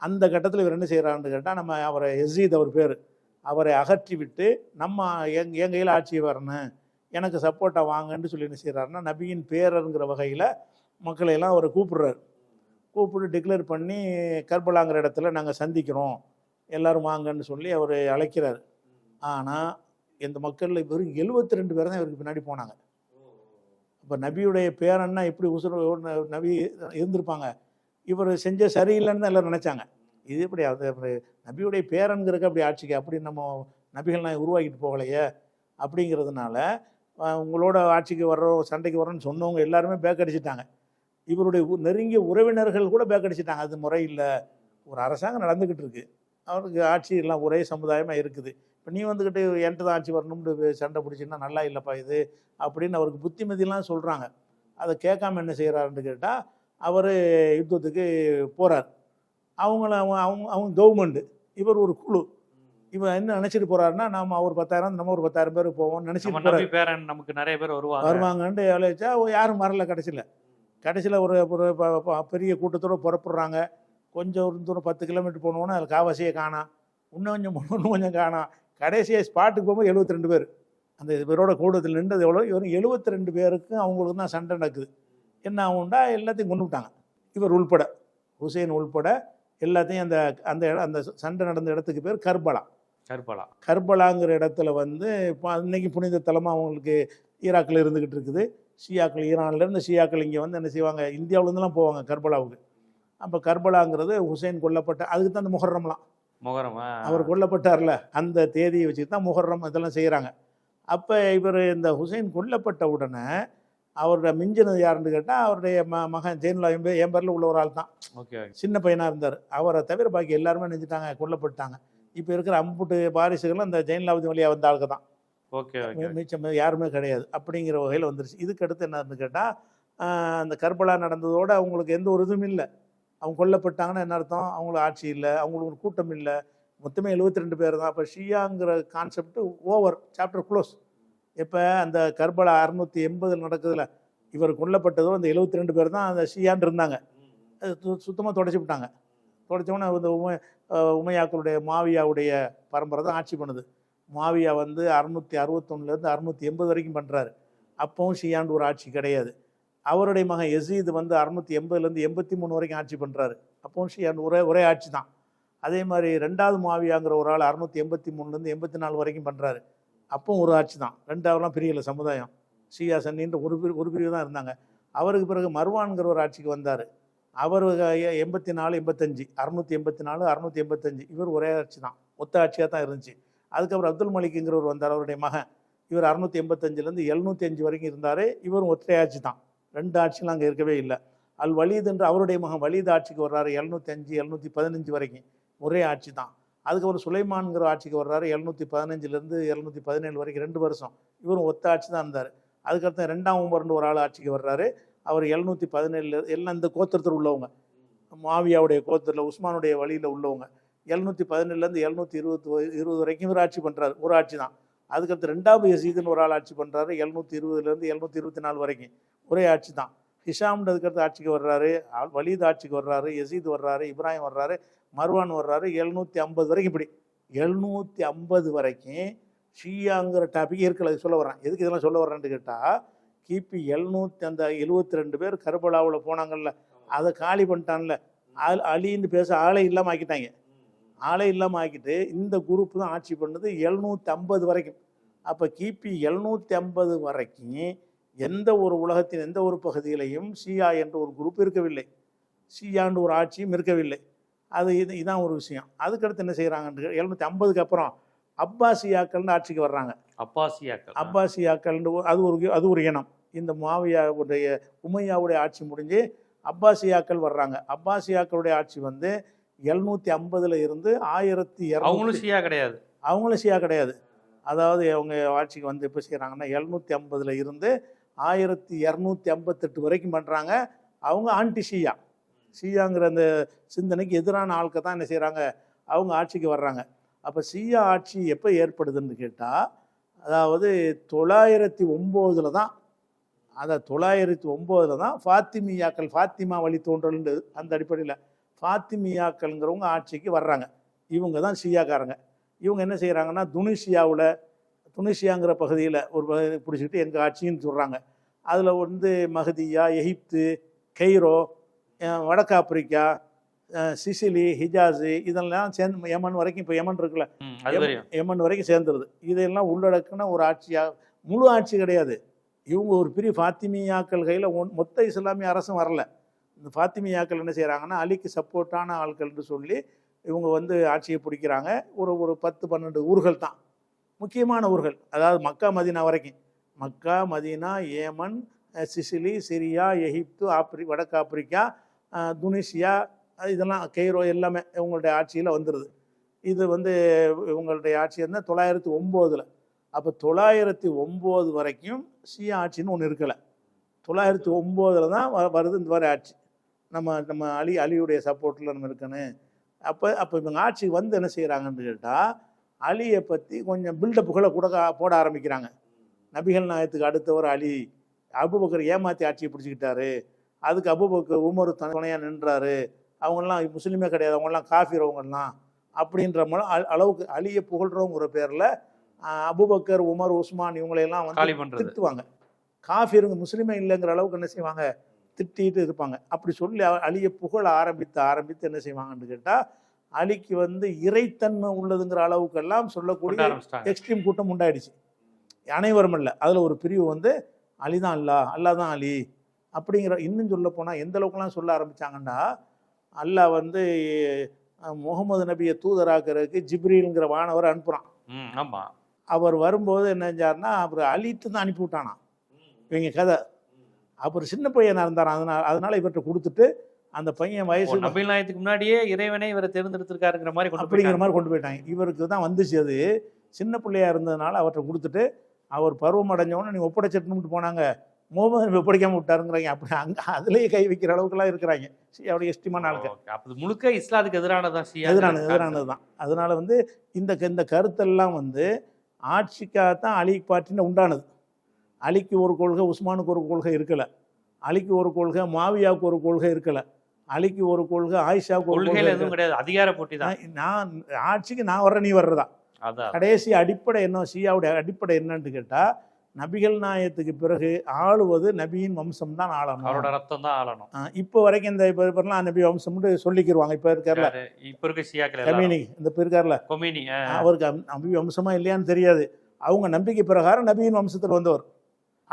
அந்த கட்டத்தில் இவர் என்ன செய்கிறாருன்னு கேட்டால், நம்ம அவரை யசீத் அவர் பேர், அவரை அகற்றி விட்டு நம்ம என் கையில் ஆட்சி வரணும், எனக்கு சப்போர்ட்டாக வாங்கன்னு சொல்லி என்ன செய்கிறாருன்னா, நபியின் பேரருங்கிற வகையில் மக்களையெல்லாம் அவரை கூப்பிட்டு டிக்ளேர் பண்ணி, கர்பலாங்கிற இடத்துல நாங்கள் சந்திக்கிறோம், எல்லோரும் வாங்கன்னு சொல்லி அவர் அழைக்கிறார். ஆனால் இந்த மக்களில் வெறும் 72 பேர் தான் இவருக்கு பின்னாடி போனாங்க. இப்போ நபியுடைய பேரன்னா எப்படி நபி இருந்திருப்பாங்க, இவர் செஞ்ச சரியில்லைன்னு தான் எல்லோரும் நினச்சாங்க. இது எப்படி அது நபியுடைய பேரன்கிறதுக்கு அப்படி ஆட்சிக்கு அப்படி நம்ம நபிகள்லாம் உருவாக்கிட்டு போகலையே அப்படிங்கிறதுனால உங்களோட ஆட்சிக்கு வர்றோம், சண்டைக்கு வர்றோன்னு சொன்னவங்க எல்லாருமே பேக் அடிச்சிட்டாங்க. இவருடைய நெருங்கிய உறவினர்கள் கூட பேக் அடிச்சிட்டாங்க. அது முறை இல்லை, ஒரு அரசாங்கம் நடந்துக்கிட்டு இருக்கு, அவருக்கு ஆட்சி எல்லாம் ஒரே சமுதாயமாக இருக்குது, இப்போ நீ வந்துக்கிட்டு என்கிட்ட தான் ஆட்சி வரணும்னு சண்டை பிடிச்சின்னா நல்லா இல்லைப்பா இது அப்படின்னு அவருக்கு புத்திமதியெல்லாம் சொல்கிறாங்க. அதை கேட்காம என்ன செய்கிறாருன்னு கேட்டால், அவர் யுத்தத்துக்கு போகிறார். அவங்க கவர்மெண்ட்டு, இவர் ஒரு குழு, இவன் என்ன நினச்சிட்டு போகிறாருன்னா, நம்ம ஒரு 10,000 நம்ம ஒரு 10,000 பேர் போவோம் நினச்சிட்டு போகிறார். நமக்கு நிறைய பேர் வருவாங்கன்ட்டு அழைச்சா யாரும் வரல. கடைசியில் ஒரு பெரிய கூட்டத்தோடு புறப்படுறாங்க. கொஞ்சம் தூரம் 10 கிலோமீட்டர் போனோன்னா அதில் காவாசியை காணாம், இன்னும் கொஞ்சம் காணாம். கடைசியாக ஸ்பாட்டுக்கு போகும்போது 72 பேர் அந்த இவரோட கூட்டத்தில் நின்றது எவ்வளோ, இவரும் 72 பேருக்கும் அவங்களுக்கு தான் சண்டை நடக்குது. என்ன ஆகும்டா, எல்லாத்தையும் கொண்டு விட்டாங்க, இவர் உள்பட, ஹுசைன் உள்பட எல்லாத்தையும். அந்த அந்த சண்டை நடந்த இடத்துக்கு பேர் கர்பலாங்கிற இடத்துல வந்து இப்போ இன்னைக்கு புனித தலமாக அவங்களுக்கு ஈராக்கில் இருந்துக்கிட்டு இருக்குது. ஷியாக்கள் ஈரான்லேருந்து ஷியாக்கள் இங்கே வந்து என்ன செய்வாங்க, இந்தியாவிலேருந்துலாம் போவாங்க கர்பலாவுக்கு. அப்போ கர்பலாங்கிறது ஹுசைன் கொல்லப்பட்ட, அதுக்கு தான் அந்த முஹர்ரம் அவர் கொல்லப்பட்டார்ல, அந்த தேதியை வச்சுட்டு தான் முஹர்ரம் இதெல்லாம் செய்கிறாங்க. அப்போ இவர் இந்த ஹுசைன் கொல்லப்பட்ட உடனே அவரோட மிஞ்சினது யாருன்னு கேட்டால், அவருடைய மகன் ஜெயினுல்லா என் பேரில் உள்ள ஒரு ஆள் தான், சின்ன பையனாக இருந்தார். அவரை தவிர பாக்கி எல்லாருமே நினைச்சிட்டாங்க, கொல்லப்பட்டாங்க. இப்போ இருக்கிற அம்புட்டு வாரிசுகளும் அந்த ஜெயினுலாபதி வழியாக வந்த ஆளுக்கு தான். Okay okay. மிச்சம் யாருமே கிடையாது அப்படிங்கிற வகையில் வந்துருச்சு. இதுக்கு அடுத்து என்னன்னு கேட்டால், அந்த கர்பலா நடந்ததோடு அவங்களுக்கு எந்த ஒரு இதுவும் இல்லை. அவங்க கொல்லப்பட்டாங்கன்னா என்ன அர்த்தம்? அவங்களுக்கு ஆட்சி இல்லை, அவங்களுக்கு ஒரு கூட்டம் இல்லை. மொத்தமே 72 பேர் தான். அப்போ ஷியாங்கிற கான்செப்ட் ஓவர், சாப்டர் க்ளோஸ். இப்போ அந்த கர்பலா 680 நடக்குதுல, இவர் கொல்லப்பட்டதோ அந்த 72 பேர் தான் அந்த ஷியான் இருந்தாங்க. சுத்தமாக தொடச்சி விட்டாங்க. தொடச்சோன்னே இந்த உமையாக்களுடைய மாவியாவுடைய பரம்பரை தான் ஆட்சி பண்ணுது. மாவியா வந்து 661 680 வரைக்கும் பண்ணுறாரு. அப்பவும் ஷியாண்டு ஒரு ஆட்சி கிடையாது. அவருடைய மகன் யசீது வந்து 680 83 வரைக்கும் ஆட்சி பண்ணுறாரு. அப்பவும் ஷியாண்டு ஒரே ஆட்சி தான். அதே மாதிரி 2வது மாவியாங்கிற ஒரு ஆள் 683 84 வரைக்கும் பண்ணுறாரு. அப்பவும் ஒரு ஆட்சி தான். 2ஆவதுலாம் பிரியலை சமுதாயம். ஷியா சன்னின்ற ஒரு பிரிவு தான் இருந்தாங்க. அவருக்கு பிறகு மர்வான்கிற ஒரு ஆட்சிக்கு வந்தார். அவர் 84 85 684 685 இவர் ஒரே ஆட்சி தான், ஒத்த ஆட்சியாக தான் இருந்துச்சு. அதுக்கப்புறம் அப்துல் மலிக்குங்கிறவர் வந்தார், அவருடைய மகன். இவர் 685 705 வரைக்கும் இருந்தார். இவரும் ஒற்றை ஆட்சி தான், 2 ஆட்சிலாம் அங்கே இருக்கவே இல்லை. அல் வலீத் என்று அவருடைய மகன் வலீத் ஆட்சிக்கு வர்றாரு 705 715 வரைக்கும், ஒரே ஆட்சி தான். அதுக்கப்புறம் சுலைமான்கிற ஆட்சிக்கு வர்றாரு 715 717 வரைக்கும் 2 வருஷம். இவரும் ஒத்த ஆட்சி தான் இருந்தார். அதுக்கடுத்து 2ஆம் உமர்னு ஒரு ஆள் ஆட்சிக்கு வர்றாரு. அவர் 717 எல்லாம் இந்த கோத்திரத்தில் உள்ளவங்க, மாவியாவுடைய கோத்திரத்தில் உஸ்மானுடைய வழியில் உள்ளவங்க. 717 720 வரைக்கும் இவர் ஆட்சி பண்ணுறாரு, ஒரு ஆட்சி தான். அதுக்கடுத்து 2வது யசீதுன்னு ஒரு ஆள் ஆட்சி பண்ணுறாரு 720 724 வரைக்கும், ஒரே ஆட்சி தான். ஹிஷாம்ன்றதுக்கடுத்து ஆட்சிக்கு வர்றாரு, வலீத் ஆட்சிக்கு வர்றாரு, யசீத் வர்றாரு, இப்ராஹிம் வர்றாரு, மர்வான் வர்றாரு. 750 வரைக்கும். இப்படி 750 வரைக்கும் ஷியாங்கிற டாபிக் இருக்கல. சொல்ல வர்றேன், எதுக்கு இதெல்லாம் சொல்ல வர்றேன்னு கேட்டால், கிபி 772 பேர் கர்பலாவில் போனாங்கல்ல, அதை காலி பண்ணிட்டான்ல, அலின்னு பேச ஆளை இல்லாமல் ஆக்கிட்டாங்க. ஆளை இல்லாமல் ஆக்கிட்டு இந்த குரூப் தான் ஆட்சி பண்ணுது 750 வரைக்கும். அப்போ கிபி 750 வரைக்கும் எந்த ஒரு உலகத்தின் எந்த ஒரு பகுதியிலையும் ஷியா என்ற ஒரு குரூப் இருக்கவில்லை, ஷியாண்டு ஒரு ஆட்சியும் இருக்கவில்லை. இதுதான் ஒரு விஷயம். அதுக்கடுத்து என்ன செய்கிறாங்கன்னு 750க்கு அப்புறம் அப்பாசியாக்கள்னு ஆட்சிக்கு வர்றாங்க. அப்பாசியாக்கள்னு அது ஒரு இனம். இந்த மாவியாவுடைய உமையாவுடைய ஆட்சி முடிஞ்சு அப்பாசியாக்கள் வர்றாங்க. அப்பாசியாக்களுடைய ஆட்சி வந்து 750 இருந்து 1200. அவங்களும் ஷியா கிடையாது. அதாவது அவங்க ஆட்சிக்கு வந்து எப்போ செய்கிறாங்கன்னா 750 இருந்து 1258 வரைக்கும் பண்ணுறாங்க. அவங்க ஆன்டி ஷியா, ஷியாங்கிற அந்த சிந்தனைக்கு எதிரான ஆட்கள் தான் என்ன செய்கிறாங்க, அவங்க ஆட்சிக்கு வர்றாங்க. அப்போ ஷியா ஆட்சி எப்போ ஏற்படுதுன்னு கேட்டால், அதாவது 909 தான். அதை 909 தான் ஃபாத்திமியாக்கள், ஃபாத்திமா வழி தோன்றல்னு அந்த அடிப்படையில் ஃபாத்திமியாக்கள்ங்கிறவங்க ஆட்சிக்கு வர்றாங்க. இவங்க தான் ஷியாக்காரங்க. இவங்க என்ன செய்கிறாங்கன்னா, துனிஷியாங்கிற பகுதியில் ஒரு பகுதி பிடிச்சிக்கிட்டு எங்கள் ஆட்சின்னு சொல்கிறாங்க. அதில் வந்து மஹதியா, எகிப்து, கெய்ரோ, வடக்கு ஆப்பிரிக்கா, சிசிலி, ஹிஜாஸு இதெல்லாம் சேர்ந்து யமன் வரைக்கும், இப்போ யமன் இருக்குல்ல, யமன் வரைக்கும் சேர்ந்துருது. இதெல்லாம் உள்ளடக்குன ஒரு ஆட்சியாக, முழு ஆட்சி கிடையாது. இவங்க ஒரு பெரிய ஃபாத்திமியாக்கள் கையில் மொத்த இஸ்லாமிய அரசும் வரல. இந்த ஃபாத்திமியாக்கள் என்ன செய்கிறாங்கன்னா, அலிக்கு சப்போர்ட்டான ஆட்கள்னு சொல்லி இவங்க வந்து ஆட்சியை பிடிக்கிறாங்க. ஒரு 10-12 ஊர்கள் தான் முக்கியமான ஊர்கள். அதாவது மக்கா மதீனா வரைக்கும், Mecca Medina, Yemen, Sicily, Syria, எகிப்து, வடக்கு ஆப்பிரிக்கா, துனிசியா, இதெல்லாம் கெய்ரோ எல்லாமே இவங்களுடைய ஆட்சியில் வந்துடுது. இது வந்து இவங்களுடைய ஆட்சி வந்து 909. அப்போ 909 வரைக்கும் ஷியா ஆட்சின்னு ஒன்று இருக்கலை. 909 தான் வருது இந்த மாதிரி ஆட்சி. நம்ம அலியுடைய சப்போர்ட்டில் நம்ம இருக்கணும். அப்போ இவங்க ஆட்சிக்கு வந்து என்ன செய்கிறாங்கன்னு கேட்டால், அலியை பற்றி கொஞ்சம் பில்டப்புகளை போட ஆரம்பிக்கிறாங்க. நபிகள் நாயத்துக்கு அடுத்தவர் அலி, அபூபக்கர் ஏமாற்றி ஆட்சியை பிடிச்சிக்கிட்டாரு, அதுக்கு அபூபக்கர் உமர் துணையாக நின்றாரு, அவங்கெல்லாம் முஸ்லீமே கிடையாது, அவங்கெல்லாம் காஃபிர் அவங்கெல்லாம் அப்படின்ற அளவுக்கு அலியை புகழ்கிறவங்கிற பேரில் அபூபக்கர், உமர், உஸ்மான் இவங்களையெல்லாம் வந்து திட்டுவாங்க. காஃபிருங்க முஸ்லீமே இல்லைங்கிற அளவுக்கு என்ன செய்வாங்க, திட்டிகிட்டு இருப்பாங்க. அப்படி சொல்லி அலியை புகழ ஆரம்பித்து என்ன செய்வாங்கன்னு கேட்டால், அலிக்கு வந்து இறைத்தன்மை உள்ளதுங்கிற அளவுக்கெல்லாம் சொல்லக்கூடிய எக்ஸ்ட்ரீம் கூட்டம் உண்டாயிடுச்சு. அனைவரும் இல்லை, அதில் ஒரு பிரிவு வந்து அலி தான் அல்லா தான் அலி அப்படிங்கிற. இன்னும் சொல்ல போனால் எந்த அளவுக்குலாம் சொல்ல ஆரம்பித்தாங்கன்னா, அல்லாஹ் வந்து முகமது நபியை தூதராக்கிறதுக்கு ஜிப்ரீல்ங்கிற வானவர் அனுப்புகிறான். ஆமாம். அவர் வரும்போது என்ன செஞ்சார்னா, அவர் அலிட்டு தான் அனுப்பி விட்டானா. இவங்க கதை, அவர் சின்ன பையனாக இருந்தாரான், அதனால இவர்கிட்ட கொடுத்துட்டு அந்த பையன் வயசு நபிகள் நாயகத்துக்கு முன்னாடியே இறைவனை இவரை தேர்ந்தெடுத்திருக்காருங்கிற மாதிரி அப்படிங்கிற மாதிரி கொண்டு போயிட்டாங்க. இவருக்கு தான் வந்துச்சு அது. சின்ன பிள்ளையா இருந்ததுனால அவர்கிட்ட கொடுத்துட்டு அவர் பருவம் அடைஞ்சவொன்னே நீ ஒப்படைச்சிட்டுன்னு போனாங்க, முகமது ஒப்படைக்காம விட்டாருங்கிறாங்க. அப்படி அங்கே அதுலேயே கை வைக்கிற அளவுக்குலாம் இருக்கிறாங்க ஷியாவுடைய எஸ்டிமான ஆளுங்க. அப்போ முழுக்க இஸ்லாத்துக்கு எதிரானதான் ஷியா, எதிரானது தான். அதனால வந்து இந்த கருத்தெல்லாம் வந்து ஆட்சிக்காகத்தான் அலிக்கு பார்ட்டின்னு உண்டானது. அலிக்கு ஒரு கொள்கை, உஸ்மானுக்கு ஒரு கொள்கை இருக்கலை. அலிக்கு ஒரு கொள்கை, மாவியாவுக்கு ஒரு கொள்கை இருக்கலை. அலிக்கு ஒரு கொள்கை, ஆயிஷாவுக்கு ஒரு கொள்கை எதுவும் கிடையாது. அதிகார போட்டி தான். நான் ஆட்சிக்கு நான் வர்றேன், நீ வர்றதா. கடைசி அடிப்படை என்ன, ஷியாவுடைய அடிப்படை என்னன்னு கேட்டால், நபிகள் நாயத்துக்கு பிறகு ஆளுவது நபியின் வம்சம் தான் ஆளணும், அவரோட ரத்தம் தான் ஆளணும். இப்போ வரைக்கும் இந்த இப்பெல்லாம் நபி வம்சம்னு சொல்லிக்கிடுவாங்க. இப்போ இருக்கார்ல இப்போ இருக்க ஷியாக்கள் கமீனி, இந்த இப்போ இருக்கார்ல கொமீனி, அவருக்கு நபி வம்சமா இல்லையான்னு தெரியாது. அவங்க நம்பிக்கை பிரகாரம் நபியின் வம்சத்தில் வந்தவர்.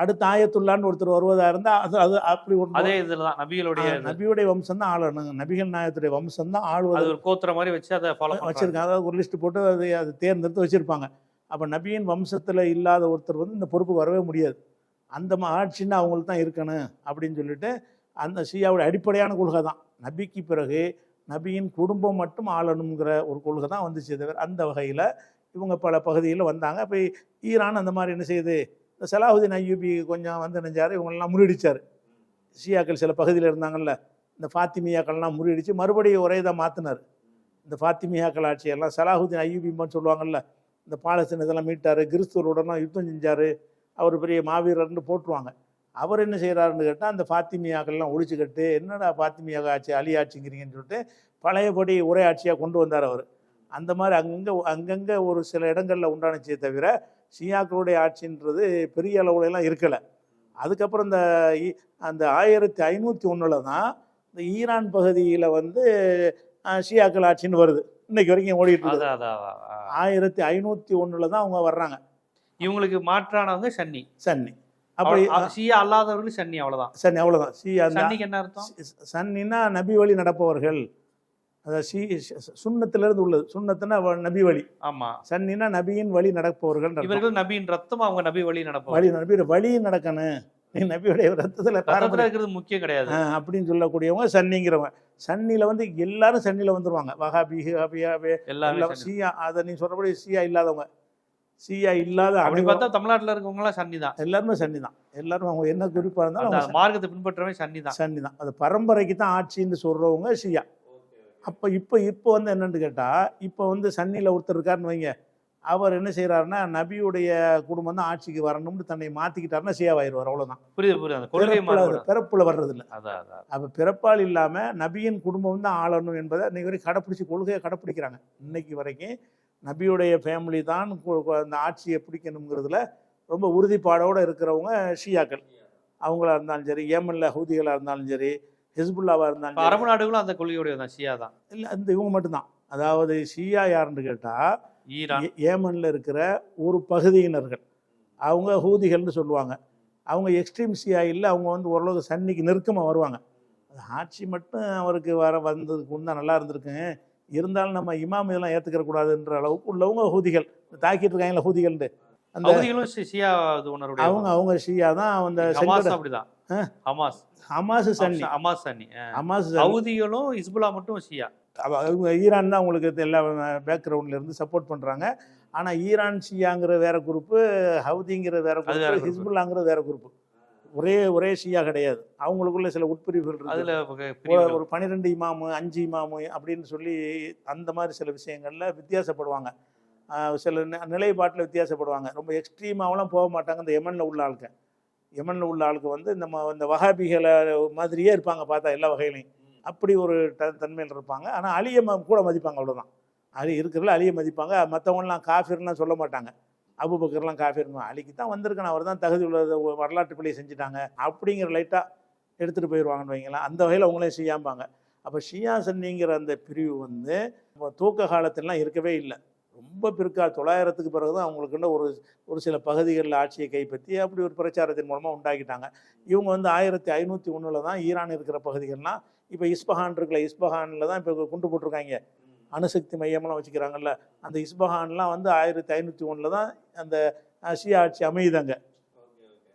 அடுத்த ஆயத்துள்ளான்னு ஒருத்தர் வருவதா இருந்தால் அது அப்படி அதே இதில் தான் நபியுடைய வம்சம் தான் ஆளணும். நபிகள் நாயத்துடைய வம்சம் தான் ஆளுவது. ஒரு கோத்திர மாதிரி வச்சு அதை வச்சிருக்காங்க. அதாவது ஒரு லிஸ்ட் போட்டு அது தேர்ந்தெடுத்து வச்சிருப்பாங்க. அப்போ நபியின் வம்சத்தில் இல்லாத ஒருத்தர் வந்து இந்த பொறுப்பு வரவே முடியாது. அந்த ஆட்சின்னு அவங்களுக்கு தான் இருக்கணும் அப்படின்னு சொல்லிட்டு அந்த ஷியாவுடைய அடிப்படையான கொள்கை தான். நபிக்கு பிறகு நபியின் குடும்பம் மட்டும் ஆளணுங்கிற ஒரு கொள்கை தான் வந்துச்சு. தவிர அந்த வகையில் இவங்க பல பகுதியில் வந்தாங்க. இப்போ ஈரான் அந்த மாதிரி என்ன செய்யுது, இந்த சலாஹுதீன் அய்யூபி கொஞ்சம் வந்து நினைஞ்சார், இவங்களெல்லாம் முறியடிச்சார். ஷியாக்கள் சில பகுதியில் இருந்தாங்கல்ல, இந்த ஃபாத்திமியாக்கள்லாம் முறியடித்து மறுபடியும் ஒரே இதாக மாற்றினார். இந்த ஃபாத்திமியாக்கள் ஆட்சியெல்லாம் சலாஹுதீன் அய்யூபின்னு சொல்லுவாங்கல்ல, இந்த பாலஸ்தீன் இதெல்லாம் மீட்டார், கிறிஸ்துவருடனும் யுத்தம் செஞ்சார், அவர் பெரிய மாவீரர்னு போட்டுருவாங்க. அவர் என்ன செய்கிறாருன்னு கேட்டால், அந்த ஃபாத்திமியாக்கள்லாம் ஒழிச்சுக்கிட்டு என்னடா ஃபாத்திமியாக ஆட்சி அலி ஆட்சிங்கிறீங்கன்னு சொல்லிட்டு பழையபடி ஒரே ஆட்சியாக கொண்டு வந்தார் அவர். அந்த மாதிரி அங்கங்கே ஒரு சில இடங்களில் உண்டானுச்சே தவிர ஷியாக்களுடைய ஆட்சின்றது பெரிய அளவுலலாம் இருக்கலை. அதுக்கப்புறம் அந்த 1501 தான் இந்த ஈரான் பகுதியில் வந்து ஷியாக்கள் ஆட்சின்னு வருது. இன்னைக்கு வரைக்கும் ஓடிட்டு இருக்கு. 1501 தான் அவங்க வர்றாங்க. இவங்களுக்கு மாற்றானவங்க சன்னி. அப்படி ஷியா அல்லாதவர்கள் சன்னி, அவ்வளோதான். சன்னி, அவ்வளோதான். சன்னிக்கு என்ன அர்த்தம்? சன்னின்னா நபி வழி நடப்பவர்கள். அதாவது சுன்னத்திலிருந்து உள்ளது. சுன்னத்துனா நபி வழி. ஆமா. சன்னினா நபியின் வழி நடப்பவர்கள். இவர்கள் நபியின் ரத்தம், அவங்க நபி வழி நடப்பவர்கள். நபி வழி நடக்கணும், நீ நபியுடைய ரத்தத்தில் இருக்கிறது முக்கியம் கிடையாது அப்படின்னு சொல்லக்கூடியவங்க சன்னிங்கிறவங்க. சன்னியில் வந்து எல்லாரும் சன்னியில் வந்துருவாங்க. வஹாபி எல்லாரும் ஷியா. அதை நீ சொல்றபடி ஷியா இல்லாதவங்க, ஷியா இல்லாத அப்படி பார்த்தா தமிழ்நாட்டில் இருக்கவங்களாம் சன்னி தான். எல்லாருமே சன்னி தான். எல்லாரும் அவங்க என்ன குறிப்பாக இருந்தாலும் மார்க்கத்தை பின்பற்றவங்க சன்னி தான். அது பரம்பரைக்கு தான் ஆட்சின்னு சொல்றவங்க ஷியா. அப்போ இப்போ வந்து என்னன்னு கேட்டால், இப்போ வந்து சன்னியில் ஒருத்தர் இருக்காருன்னு வைங்க, அவர் என்ன செய்கிறாருன்னா நபியுடைய குடும்பம் தான் ஆட்சிக்கு வரணும்னு தன்னை மாற்றிக்கிட்டாருன்னா ஷியாவாயிருவார். அவ்வளோதான். புரியுது. பிறப்புல வர்றதில்லை. அப்போ பிறப்பால் இல்லாமல் நபியின் குடும்பம் தான் ஆளணும் என்பதை இன்னைக்கு வரைக்கும் கடைப்பிடிச்சி கொள்கையை கடைப்பிடிக்கிறாங்க. இன்னைக்கு வரைக்கும் நபியுடைய ஃபேமிலி தான் அந்த ஆட்சியை பிடிக்கணுங்கிறதுல ரொம்ப உறுதிப்பாடோடு இருக்கிறவங்க ஷியாக்கள். அவங்களா இருந்தாலும் சரி, ஏமனில் ஹூதிகளாக இருந்தாலும் சரி, ஹிஸ்புல்லாவாக இருந்தாலும், அரபு நாடுகளும் அந்த கொள்கையுடைய தான் ஷியா தான். இல்லை, அந்த இவங்க மட்டும்தான். அதாவது ஷியா யாருன்னு கேட்டால், ஏமனில் இருக்கிற ஒரு பகுதியினர்கள், அவங்க ஹூதிகள்னு சொல்லுவாங்க. அவங்க எக்ஸ்ட்ரீம் ஷியா இல்லை, அவங்க வந்து ஓரளவுக்கு சன்னிக்கு நெருக்கமாக வருவாங்க. அது ஆட்சி மட்டும் அவருக்கு வந்ததுக்கு முன்னே நல்லா இருந்திருக்கு, இருந்தாலும் நம்ம இமாம் இதெல்லாம் ஏற்றுக்கிற கூடாதுன்ற அளவுக்கு உள்ளவங்க ஹூதிகள். தாக்கிட்டு இருக்காங்களா ஹூதிகள்னு, அந்த அவங்க ஷியா தான். அந்த ஹமாஸ் சன்னி. ஹவுதிகளும் ஹிஸ்புல்லா மட்டும் ஷியா. அவங்க ஈரான் தான் உங்களுக்கு எல்லா பேக்ரவுண்ட்ல இருந்து சப்போர்ட் பண்ணுறாங்க. ஆனால் ஈரான் ஷியாங்கிற வேற குரூப்பு, ஹவுதிங்கிற வேற குரூப்பு, ஹிஸ்புல்லாங்கிற வேற குரூப்பு. ஒரே ஷியா கிடையாது. அவங்களுக்குள்ள சில உட்பிரிவுகள் இருக்கு. ஒரு 12 இமாமு 5 இமாமு அப்படின்னு சொல்லி அந்த மாதிரி சில விஷயங்கள்ல வித்தியாசப்படுவாங்க. சில நிலைப்பாட்டில் வித்தியாசப்படுவாங்க. ரொம்ப எக்ஸ்ட்ரீமாவெல்லாம் போக மாட்டாங்க. இந்த யமனில் உள்ள ஆளுக்கு வந்து இந்த வஹாபிகளை மாதிரியே இருப்பாங்க பார்த்தா எல்லா வகையிலையும். அப்படி ஒரு தன்மையில் இருப்பாங்க. ஆனால் அலியை கூட மதிப்பாங்க. அவ்வளோதான். அலி இருக்கிறதுல அலியை மதிப்பாங்க. மற்றவங்களாம் காஃபிர்லாம் சொல்ல மாட்டாங்க. அபூபக்கர்லாம் காஃபிர்மா, அலிக்கு தான் வந்திருக்கணும், அவர் தான் தகுதி உள்ளது, வரலாற்று பிள்ளையை செஞ்சுட்டாங்க அப்படிங்கிற லைட்டாக எடுத்துகிட்டு போயிடுவாங்கன்னு வைங்களேன். அந்த வகையில் அவங்களே ஷியாம்பாங்க. அப்போ ஷியா சன்னிங்கிற அந்த பிரிவு வந்து தூக்க காலத்திலாம் இருக்கவே இல்லை. ரொம்ப பிற்கால 900க்கு பிறகு தான் அவங்களுக்குள்ள ஒரு சில பகுதிகளில் ஆட்சியை கைப்பற்றி அப்படி ஒரு பிரச்சாரத்தின் மூலமாக உண்டாக்கிட்டாங்க. இவங்க வந்து 1501 தான் ஈரான் இருக்கிற பகுதிகள்லாம், இப்போ இஸ்பஹான் இருக்குல்ல, இஸ்பஹானில் தான் இப்போ குண்டு போட்டிருக்காங்க, அணுசக்தி மையமெல்லாம் வச்சுக்கிறாங்கல்ல. அந்த இஸ்பஹான்லாம் வந்து 1501 தான் அந்த ஷியா ஆட்சி அமையுதாங்க.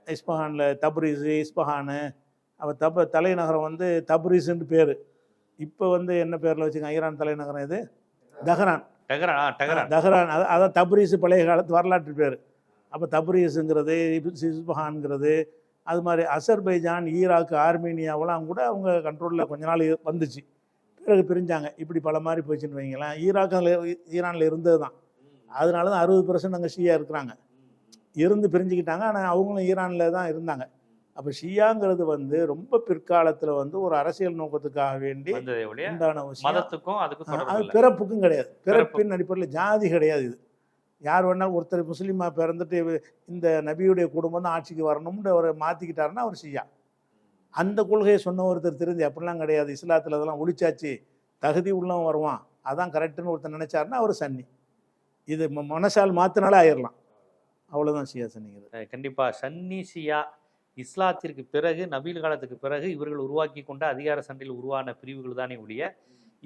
இஸ்பஹானில் தப்ரீஸு, இஸ்பஹானு, அப்போ தலைநகரம் வந்து தப்ரீஸுன்னு பேர். இப்போ வந்து என்ன பேரில் வச்சுக்காங்க ஈரான் தலைநகரம்? இது டெஹரான். தஹரான், அதான் தப்ரீஸ் பழைய காலத்து வரலாற்று பேர். அப்போ தப்ரீஸுங்கிறது, இஸ்பஹான்ங்கிறது, அது மாதிரி அசர்பைஜான், ஈராக், ஆர்மீனியாவெல்லாம் கூட அவங்க கண்ட்ரோலில் கொஞ்ச நாள் வந்துச்சு. பிறகு பிரிஞ்சாங்க. இப்படி பல மாதிரி போச்சுன்னு வைங்களேன். ஈரானில் இருந்தது தான். அதனால தான் 60% அங்கே ஷியா இருக்கிறாங்க. இருந்து பிரிஞ்சுக்கிட்டாங்க. ஆனால் அவங்களும் ஈரானில் தான் இருந்தாங்க. அப்போ ஷியாங்கிறது வந்து ரொம்ப பிற்காலத்தில் வந்து ஒரு அரசியல் நோக்கத்துக்காக வேண்டி உண்டான விஷயம். மதத்துக்கும் அதுக்கும் அது பிறப்புக்கும் கிடையாது. பிறப்பின் அடிப்படையில் ஜாதி கிடையாது. இது யார் வேணாலும் ஒருத்தர் முஸ்லீமாக பிறந்துட்டு இந்த நபியுடைய குடும்பம் தான் ஆட்சிக்கு வரணும்னு அவரை மாற்றிக்கிட்டாருன்னா அவர் ஷியா. அந்த கொள்கையை சொன்ன ஒருத்தர் தெரிஞ்சு அப்படிலாம் கிடையாது, இஸ்லாத்தில் அதெல்லாம் ஒழிச்சாச்சு, தகுதி உள்ளவன் வருவான், அதான் கரெக்டுன்னு ஒருத்தர் நினைச்சாருன்னா அவர் சன்னி. இது மனசால் மாற்றினாலே ஆயிடலாம். அவ்வளோதான் ஷியா சன்னிங்கிறது. கண்டிப்பாக சன்னி ஷியா இஸ்லாத்திற்கு பிறகு, நபீல் காலத்துக்கு பிறகு இவர்கள் உருவாக்கி கொண்ட அதிகார சண்டையில் உருவான பிரிவுகள் தானே ஒழிய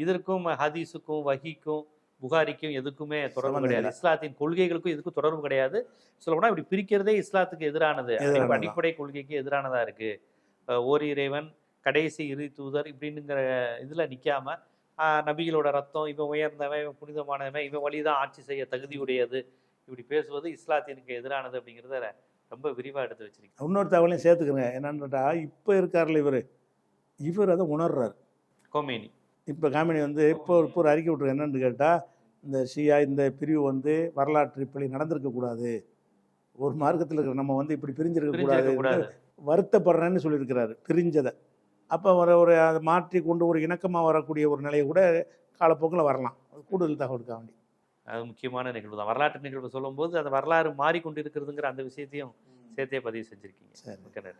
இதற்கும் ஹதீஸுக்கும் வஹிக்கும் புகாரிக்கும் எதுக்குமே தொடர்பு கிடையாது. இஸ்லாத்தின் கொள்கைகளுக்கும் இதுக்கும் தொடர்பு கிடையாது. சொல்லப்போனால் இப்படி பிரிக்கிறதே இஸ்லாத்துக்கு எதிரானது, அடிப்படை கொள்கைக்கு எதிரானதா இருக்கு. ஓர் இறைவன், கடைசி இறுதி தூதர் இப்படின்னுங்கிற இதில் நிற்காம நபிகளோட ரத்தம், இவன் உயர்ந்தவன், இவன் புனிதமானவன், இவன் வழிதான் ஆட்சி செய்ய தகுதியுடையது, இப்படி பேசுவது இஸ்லாத்தினுக்கு எதிரானது அப்படிங்கிறத ரொம்ப விரிவாக எடுத்து வச்சிருக்கேன். இன்னொரு தகவலையும் சேர்த்துக்கிறேன். என்னன்னுட்டா, இப்போ இருக்கார்ல இவர் அதை உணர்றாரு. கோமேனி இப்போ காமினி வந்து இப்போ ஒரு அறிக்கை விட்டுரு. என்னன்னு கேட்டால், இந்த ஷியா இந்த பிரிவு வந்து வரலாற்று இப்படி நடந்திருக்கக்கூடாது, ஒரு மார்க்கத்தில் இருக்கிற நம்ம வந்து இப்படி பிரிஞ்சிருக்கக்கூடாது, வருத்தப்படுறேன்னு சொல்லியிருக்கிறாரு பிரிஞ்சதை. அப்போ ஒரு அதை மாற்றி கொண்டு ஒரு இணக்கமாக வரக்கூடிய ஒரு நிலையை கூட காலப்போக்கில் வரலாம். கூடுதல் தகவலுக்காக வேண்டி அது முக்கியமான நிகழ்வு தான். வரலாற்று நிகழ்வு சொல்லும்போது அந்த வரலாறு மாறிக்கொண்டு இருக்கிறதுங்கிற அந்த விஷயத்தையும் சேர்த்தே பதிவு செஞ்சுருக்கீங்க. சரி.